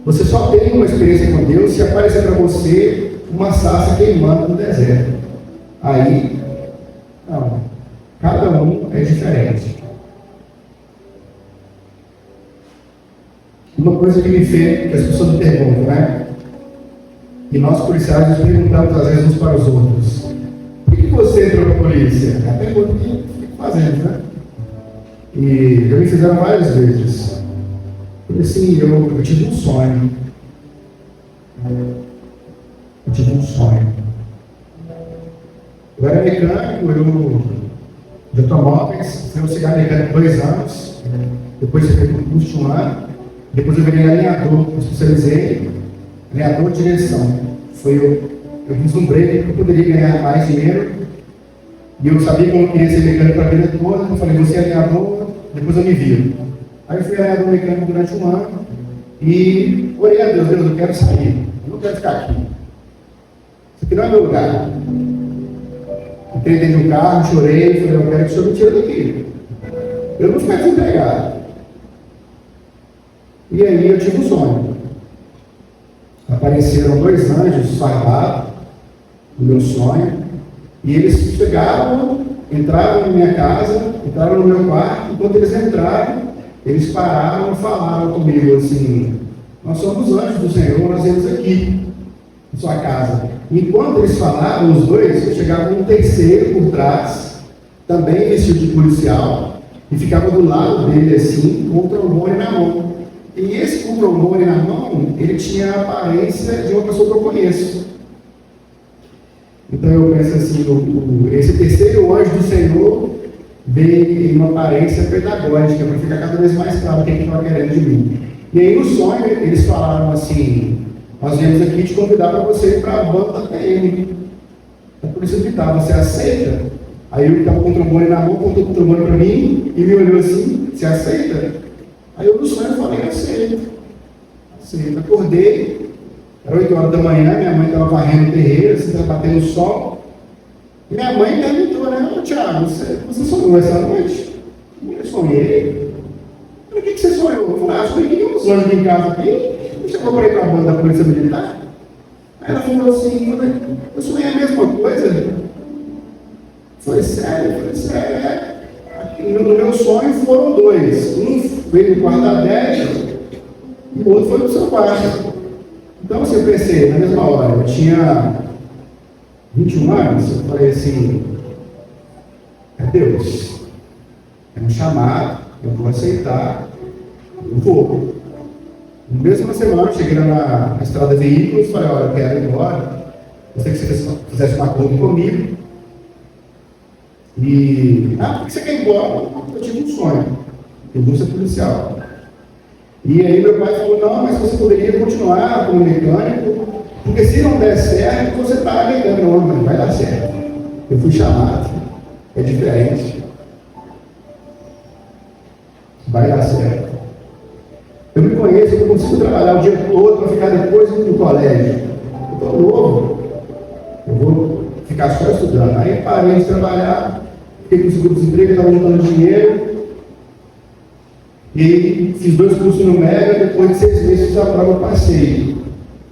você só tem uma experiência com Deus se aparecer para você uma sarça queimando no deserto. Aí, não. Cada um é diferente. Uma coisa que me fez, que as pessoas me perguntam, né? E nós policiais nos perguntamos às vezes uns para os outros: por que você entrou na polícia? É a pergunta que eu fico fazendo, né? E já me fizeram várias vezes. Eu falei assim, eu tive um sonho. Eu tive um sonho. Eu era mecânico, de automóveis, fui auxiliar mecânico 2 anos, depois eu fiz um curso de 1 ano, depois eu virei alinhador, me especializei, alinhador de direção. Eu vislumbrei que eu poderia ganhar mais dinheiro, e eu sabia que eu não queria ser mecânico para a vida toda, eu falei, você é alinhador, depois eu me viro. Aí eu fui alinhador mecânico durante 1 ano, e orei a Deus, eu quero sair, eu não quero ficar aqui. Isso aqui não é meu lugar. Entrei dentro do carro, chorei, falei, eu quero que o senhor me tire daqui. Eu não vou ficar desempregado. E aí eu tive um sonho. Apareceram 2 anjos fardados no meu sonho, e eles chegaram, entraram na minha casa, entraram no meu quarto. Enquanto eles entraram, eles pararam e falaram comigo assim: nós somos anjos do Senhor, nós viemos aqui em sua casa. Enquanto eles falavam, os dois, chegava um terceiro por trás, também vestido de policial, e ficava do lado dele assim, com o trombone na mão. E esse com o trombone na mão, ele tinha a aparência de uma pessoa que eu conheço. Então eu penso assim, esse terceiro anjo do Senhor veio em uma aparência pedagógica, para ficar cada vez mais claro o que ele estava querendo de mim. E aí no sonho, eles falaram assim: nós viemos aqui te convidar para você ir para a banda da PM. A polícia militar, você aceita? Aí ele estava com o trombone na mão, contou com o trombone para mim, e me olhou assim: você aceita? Aí eu no sonho falei: aceito. Aceito. Acordei, era 8 horas da manhã, minha mãe estava varrendo o terreiro, assim, estava batendo sol. E minha mãe perguntou, né: ô Tiago, você sonhou essa noite? Eu sonhei. O que você sonhou? Eu falei: sonhei que uns anjos em casa aqui. Eu comprei para a banda da Polícia Militar. Aí ela falou assim: eu sonhei a mesma coisa. Foi sério? Eu falei: sério. No meu sonho foram 2. Um veio no quarto da 10 e o outro foi no seu quarto. Então, assim, eu pensei, na mesma hora, eu tinha 21 anos, eu falei assim, é Deus, é um chamado, eu vou aceitar, eu vou. Na mesma semana, eu cheguei na estrada de veículos, falei, olha, eu quero ir embora, gostaria que você fizesse um acordo comigo. E, por que você quer ir embora? Eu tive um sonho, eu vou ser policial. E aí meu pai falou, não, mas você poderia continuar como mecânico, porque se não der certo, você está alegando, não, mas vai dar certo. Eu fui chamado, é diferente. Vai dar certo. Eu me conheço, eu não consigo trabalhar o dia todo para ficar depois no colégio. Eu estou novo, eu vou ficar só estudando. Aí parei de trabalhar, fiquei com o seguro-desemprego, estava juntando dinheiro. E fiz 2 cursos no Mega, depois de 6 meses fiz a prova, passei.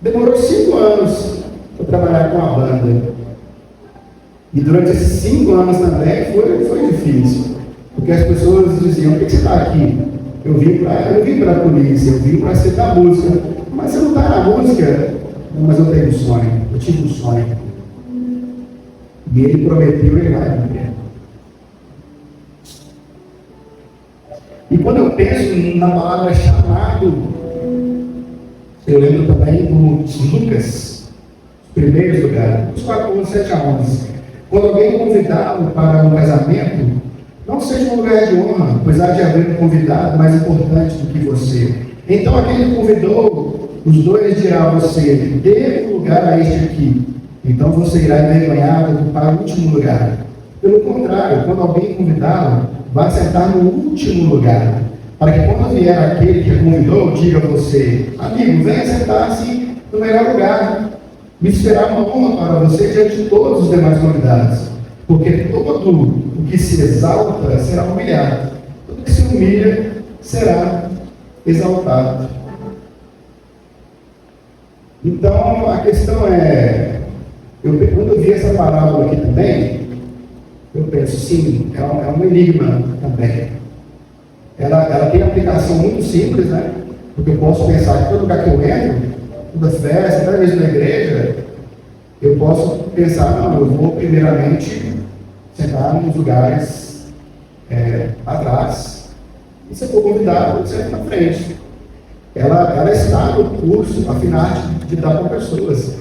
Demorou 5 anos para trabalhar com a banda. E durante esses 5 anos também foi difícil. Porque as pessoas diziam, por que você está aqui? Eu vim para a polícia, eu vim para ser da música. Mas você não está na música? Não, mas eu tenho um sonho, eu tive um sonho. E ele prometeu, ele vai cumprir. E quando eu penso na palavra chamado, eu lembro também do Lucas, os primeiros lugares, os 7 a 11. Quando alguém é convidado para um casamento, não seja um lugar de honra, pois há de haver um convidado mais importante do que você. Então aquele que convidou, os 2 dirá a você, dê um lugar a este aqui. Então você irá envergonhado para o último lugar. Pelo contrário, quando alguém convidá-lo, vá sentar no último lugar, para que quando vier aquele que convidou, diga a você, amigo, venha sentar-se no melhor lugar. Isso será uma honra para você diante de todos os demais convidados, porque todo o que se exalta será humilhado, todo o que se humilha será exaltado. Então, a questão é, quando eu vi essa parábola aqui também, eu penso, sim, é um enigma também. Ela tem aplicação muito simples, né? Porque eu posso pensar que todo lugar que eu entro, toda festa, até mesmo na igreja, eu posso pensar, não, eu vou primeiramente sentar nos lugares atrás, e se eu for convidado, eu sento na frente. Ela está no curso a final de dar para pessoas.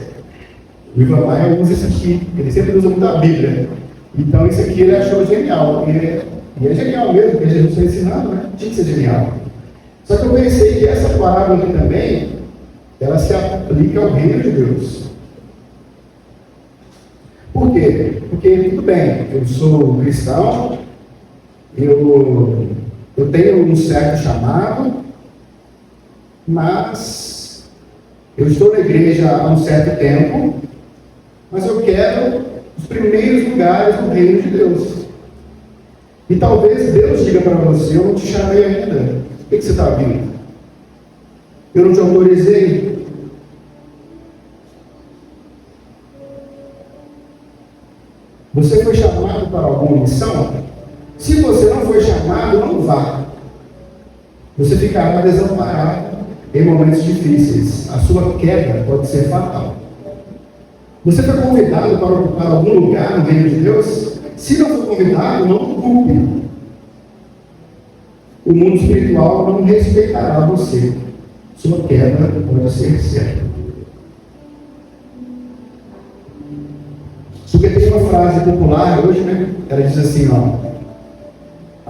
O Ivan Maia usa isso aqui, ele sempre usa muito a Bíblia. Então isso aqui ele achou genial, e é genial mesmo, porque Jesus está ensinando, né? Tinha que ser genial. Só que eu pensei que essa parábola aqui também, ela se aplica ao reino de Deus. Por quê? Porque, tudo bem, eu sou cristão, eu tenho um certo chamado, mas eu estou na igreja há um certo tempo, mas eu quero os primeiros lugares do reino de Deus. E talvez Deus diga para você, eu não te chamei ainda. Por que você está vindo? Eu não te autorizei. Você foi chamado para alguma missão? Se você não foi chamado, não vá. Você ficará desamparado em momentos difíceis. A sua queda pode ser fatal. Você foi convidado para ocupar algum lugar no reino de Deus? Se não for convidado, não ocupe. O mundo espiritual não respeitará você. Sua queda pode ser certa. Porque tem uma frase popular hoje, né? Ela diz assim, ó.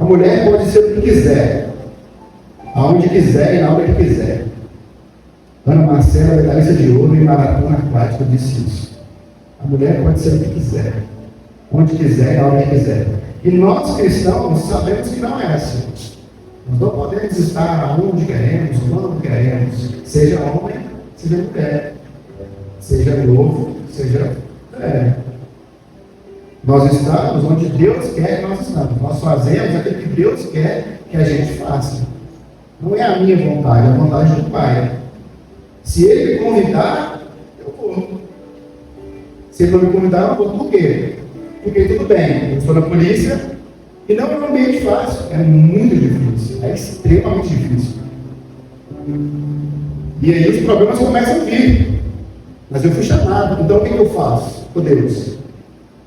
A mulher pode ser o que quiser, aonde quiser e na hora que quiser. Ana Marcela, medalhista de ouro e maratona aquática, disse isso. A mulher pode ser o que quiser, onde quiser e na hora que quiser. E nós cristãos sabemos que não é assim. Nós não podemos estar onde queremos, quando queremos, seja homem, seja mulher, seja novo, seja velho. Nós estamos onde Deus quer que nós estamos. Nós fazemos aquilo que Deus quer que a gente faça. Não é a minha vontade, é a vontade do Pai. Se Ele me convidar, eu vou. Se Ele não me convidar, eu vou. Por quê? Porque tudo bem, eu estou na polícia e não é um ambiente fácil. É muito difícil. É extremamente difícil. E aí os problemas começam a vir. Mas eu fui chamado. Então o que eu faço? Ô Deus,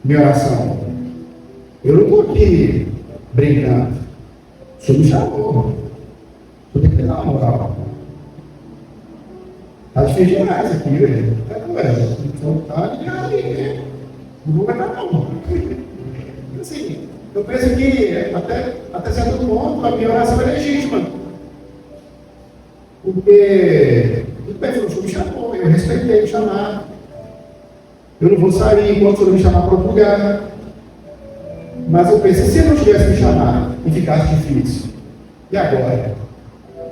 minha oração. Eu não estou aqui brincando. O Senhor me chamou. Eu tenho que dar uma moral. Está difícil demais aqui, velho. Então tá ligado aí, né? Não vou aguentar não. Assim, eu penso que até certo ponto a minha oração é legítima. Porque tudo bem, o Senhor me chamou, eu respeitei o chamado. Eu não vou sair enquanto o Senhor me chamar para outro lugar. Mas eu penso, se ele não tivesse me chamado e ficasse difícil, e agora?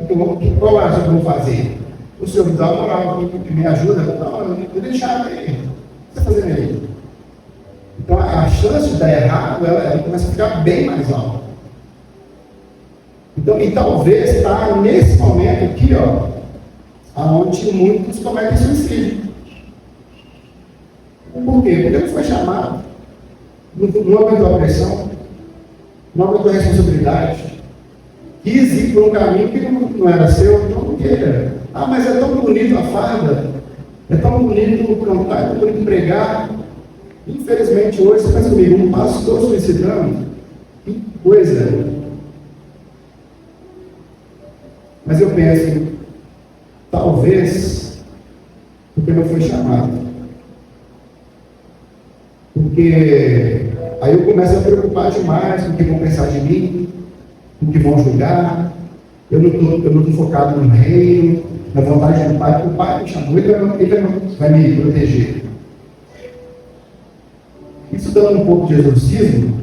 Então, qual acha que eu vou fazer? O Senhor me dá uma moral, me ajuda? Não, eu vou deixar aí. O que você está fazendo aí? Então a chance de dar errado, ela começa a ficar bem mais alta. Então, e talvez está nesse momento aqui, ó, onde muitos cometem suicídio. Por quê? Porque ele foi chamado, não aumentou a pressão, não aumentou a responsabilidade, quis ir por um caminho que não era seu, então não queira. Ah, mas é tão bonito a farda, é tão bonito cantar, é tão bonito pregar. Infelizmente hoje, você pensa comigo, um pastor suicidando, que coisa. Mas eu penso, talvez, porque não foi chamado. Porque aí eu começo a preocupar demais com o que vão pensar de mim, com o que vão julgar. Eu não estou focado no reino, na vontade do Pai, porque o Pai me chamou, ele vai me proteger. Isso dando um pouco de exorcismo,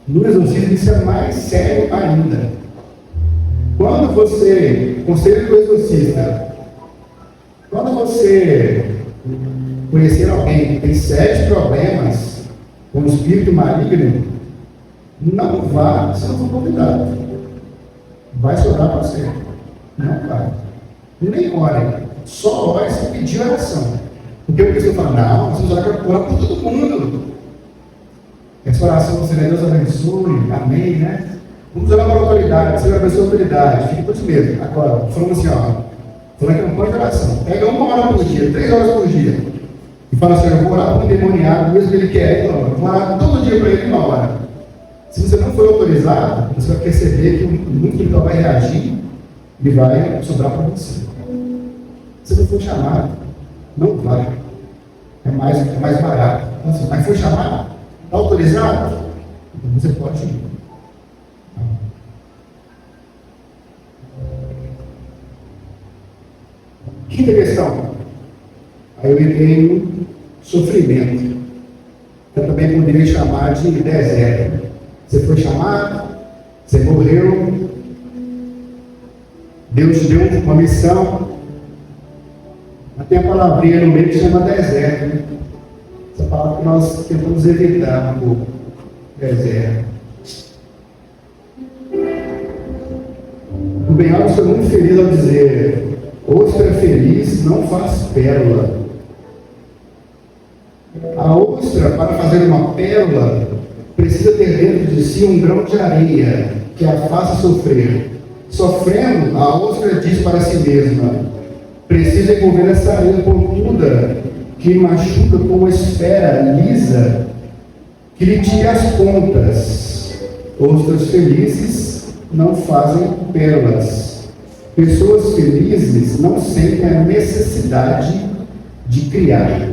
no exorcismo isso é mais sério ainda. Quando você, conselho do exorcista, quando você conhecer alguém que tem sérios problemas com o espírito maligno, não vá, se não for convidado. Vai sobrar para você. Não vai. Nem ore. Só ore se pedir oração. Porque o pessoal fala, não, você vai orar por todo mundo. Essa oração você Deus abençoe, amém, né? Vamos orar para a autoridade, você abençoe a autoridade, fique por isso mesmo. Agora, falamos assim, ó, falando que não pode oração. Pega 1 hora por dia, 3 horas por dia. E fala assim, eu vou orar para um demoniado, mesmo que ele quer, então, eu vou orar todo dia para ele 1 hora. Se você não for autorizado, você vai perceber que o mundo espiritual vai reagir e vai sobrar para você. Se não for chamado, não vai. É mais barato. Então, assim, mas foi chamado? Está autorizado? Então você pode ir. Quinta questão. Aí eu entrei no sofrimento. Eu também poderia chamar de deserto. Você foi chamado, você morreu, Deus te deu uma missão, mas tem a palavrinha no meio que chama deserto, né? Essa palavra que nós tentamos evitar um pouco, deserto. O Benhal foi muito feliz ao dizer, ostra feliz não faz pérola. A ostra, para fazer uma pérola, precisa ter dentro de si um grão de areia que a faça sofrer. Sofrendo, a ostra diz para si mesma, preciso envolver essa areia pontuda que machuca com uma esfera lisa que lhe tire as pontas. Ostras felizes não fazem pérolas. Pessoas felizes não sentem a necessidade de criar.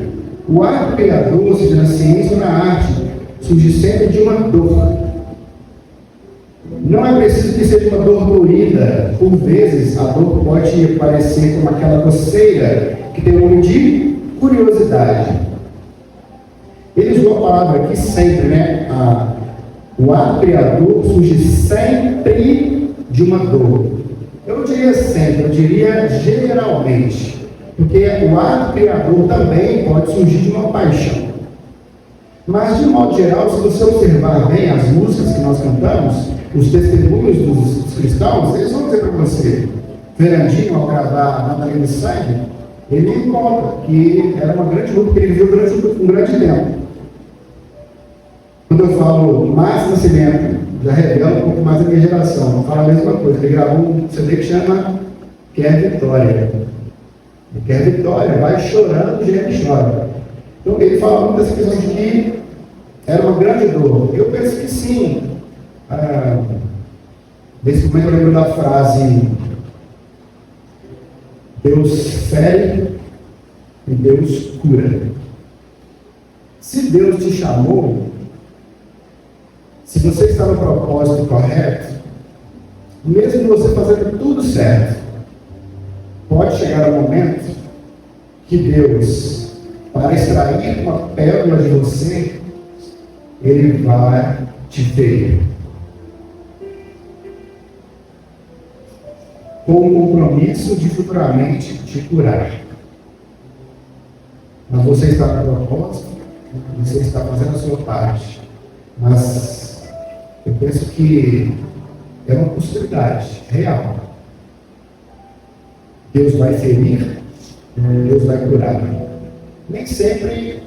O ato criador, seja na ciência ou na arte, surge sempre de uma dor. Não é preciso que seja uma dor doída. Por vezes, a dor pode parecer como aquela coceira que tem um nome de curiosidade. Ele usou a palavra aqui sempre, né? O ato criador surge sempre de uma dor. Eu não diria sempre, eu diria geralmente. Porque o ato criador também pode surgir de uma paixão. Mas, de modo geral, se você observar bem as músicas que nós cantamos, os testemunhos dos cristãos, eles vão dizer para você, Fernandinho, ao gravar Natalina de Sangue, ele conta que era uma grande luta que ele viveu durante um grande tempo. Quando eu falo Márcio Nascimento, já revela um pouco mais da minha geração, não fala a mesma coisa. Ele gravou um CD que chama Que é Vitória. Ele quer vitória, vai chorando, gente chora. Então ele fala muito dessa questão de que era uma grande dor. Eu penso que sim. Nesse momento eu lembro da frase: Deus fere e Deus cura. Se Deus te chamou, se você está no propósito correto, mesmo você fazendo tudo certo, pode chegar um momento que Deus, para extrair uma pérola de você, Ele vai te ferir. Com o compromisso de futuramente te curar. Mas você está no propósito, você está fazendo a sua parte. Mas eu penso que é uma possibilidade real. Deus vai ferir, Deus vai curar. Nem sempre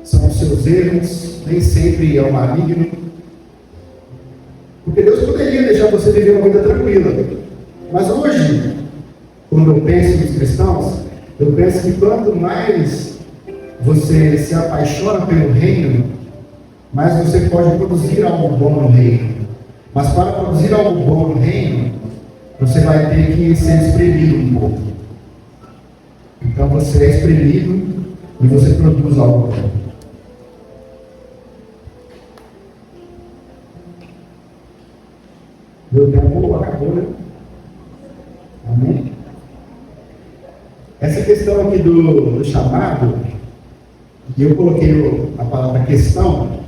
são os seus erros, nem sempre é o maligno. Porque Deus poderia deixar você viver uma vida tranquila. Mas hoje, quando eu penso nos cristãos, eu penso que quanto mais você se apaixona pelo reino, mais você pode produzir algo bom no reino. Mas para produzir algo bom no reino, você vai ter que ser espremido um pouco. Então você é espremido e você produz algo bom. Meu tempo acabou, né? Amém? Essa questão aqui do chamado, e eu coloquei a palavra questão,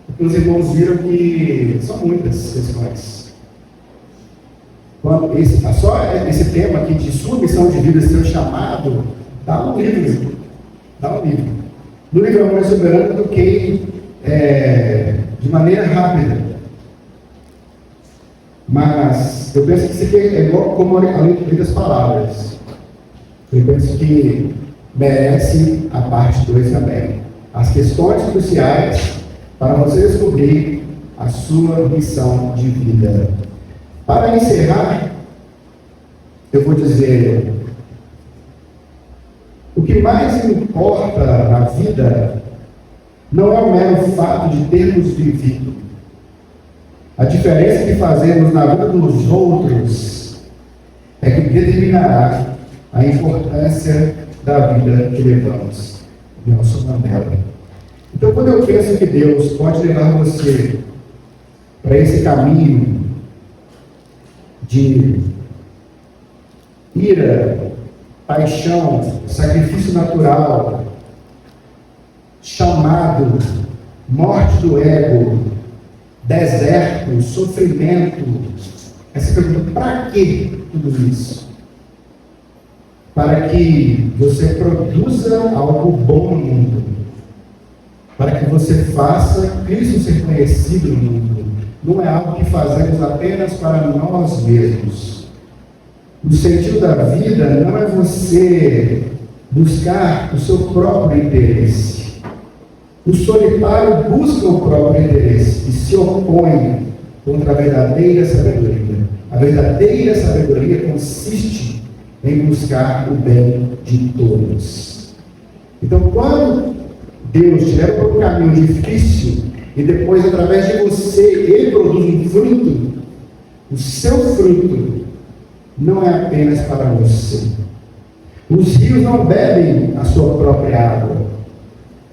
porque os irmãos viram que são muitas questões. Só esse tema aqui de sua missão de vida, seu chamado, dá um livro. No livro Amor é Soberano, eu toquei de maneira rápida. Mas eu penso que isso aqui é igual como a leitura das palavras. Eu penso que merece a parte 2 também. As questões cruciais para você descobrir a sua missão de vida. Para encerrar, eu vou dizer: o que mais importa na vida não é o mero fato de termos vivido. A diferença que fazemos na vida dos outros é que determinará a importância da vida que levamos. Nelson Mandela. Então, quando eu penso que Deus pode levar você para esse caminho de ira, paixão, sacrifício natural, chamado, morte do ego, deserto, sofrimento, essa pergunta: para que tudo isso? Para que você produza algo bom no mundo, para que você faça Cristo ser conhecido no mundo. Não é algo que fazemos apenas para nós mesmos. O sentido da vida não é você buscar o seu próprio interesse. O solitário busca o próprio interesse e se opõe contra a verdadeira sabedoria. A verdadeira sabedoria consiste em buscar o bem de todos. Então, quando Deus te leva para um caminho difícil e depois, através de você, Ele produz um fruto, o seu fruto não é apenas para você. Os rios não bebem a sua própria água.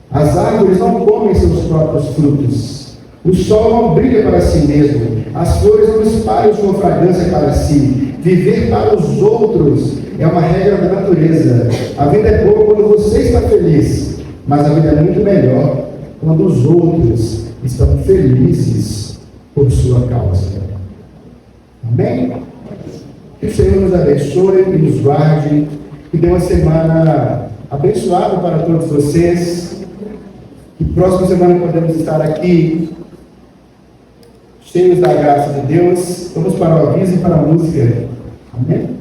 As árvores não comem seus próprios frutos. O sol não brilha para si mesmo. As flores não espalham sua fragrância para si. Viver para os outros é uma regra da natureza. A vida é boa quando você está feliz, mas a vida é muito melhor quando os outros estão felizes por sua causa. Amém? Que o Senhor nos abençoe e nos guarde. Que dê uma semana abençoada para todos vocês. Que próxima semana podemos estar aqui cheios da graça de Deus. Vamos para o aviso e para a música. Amém?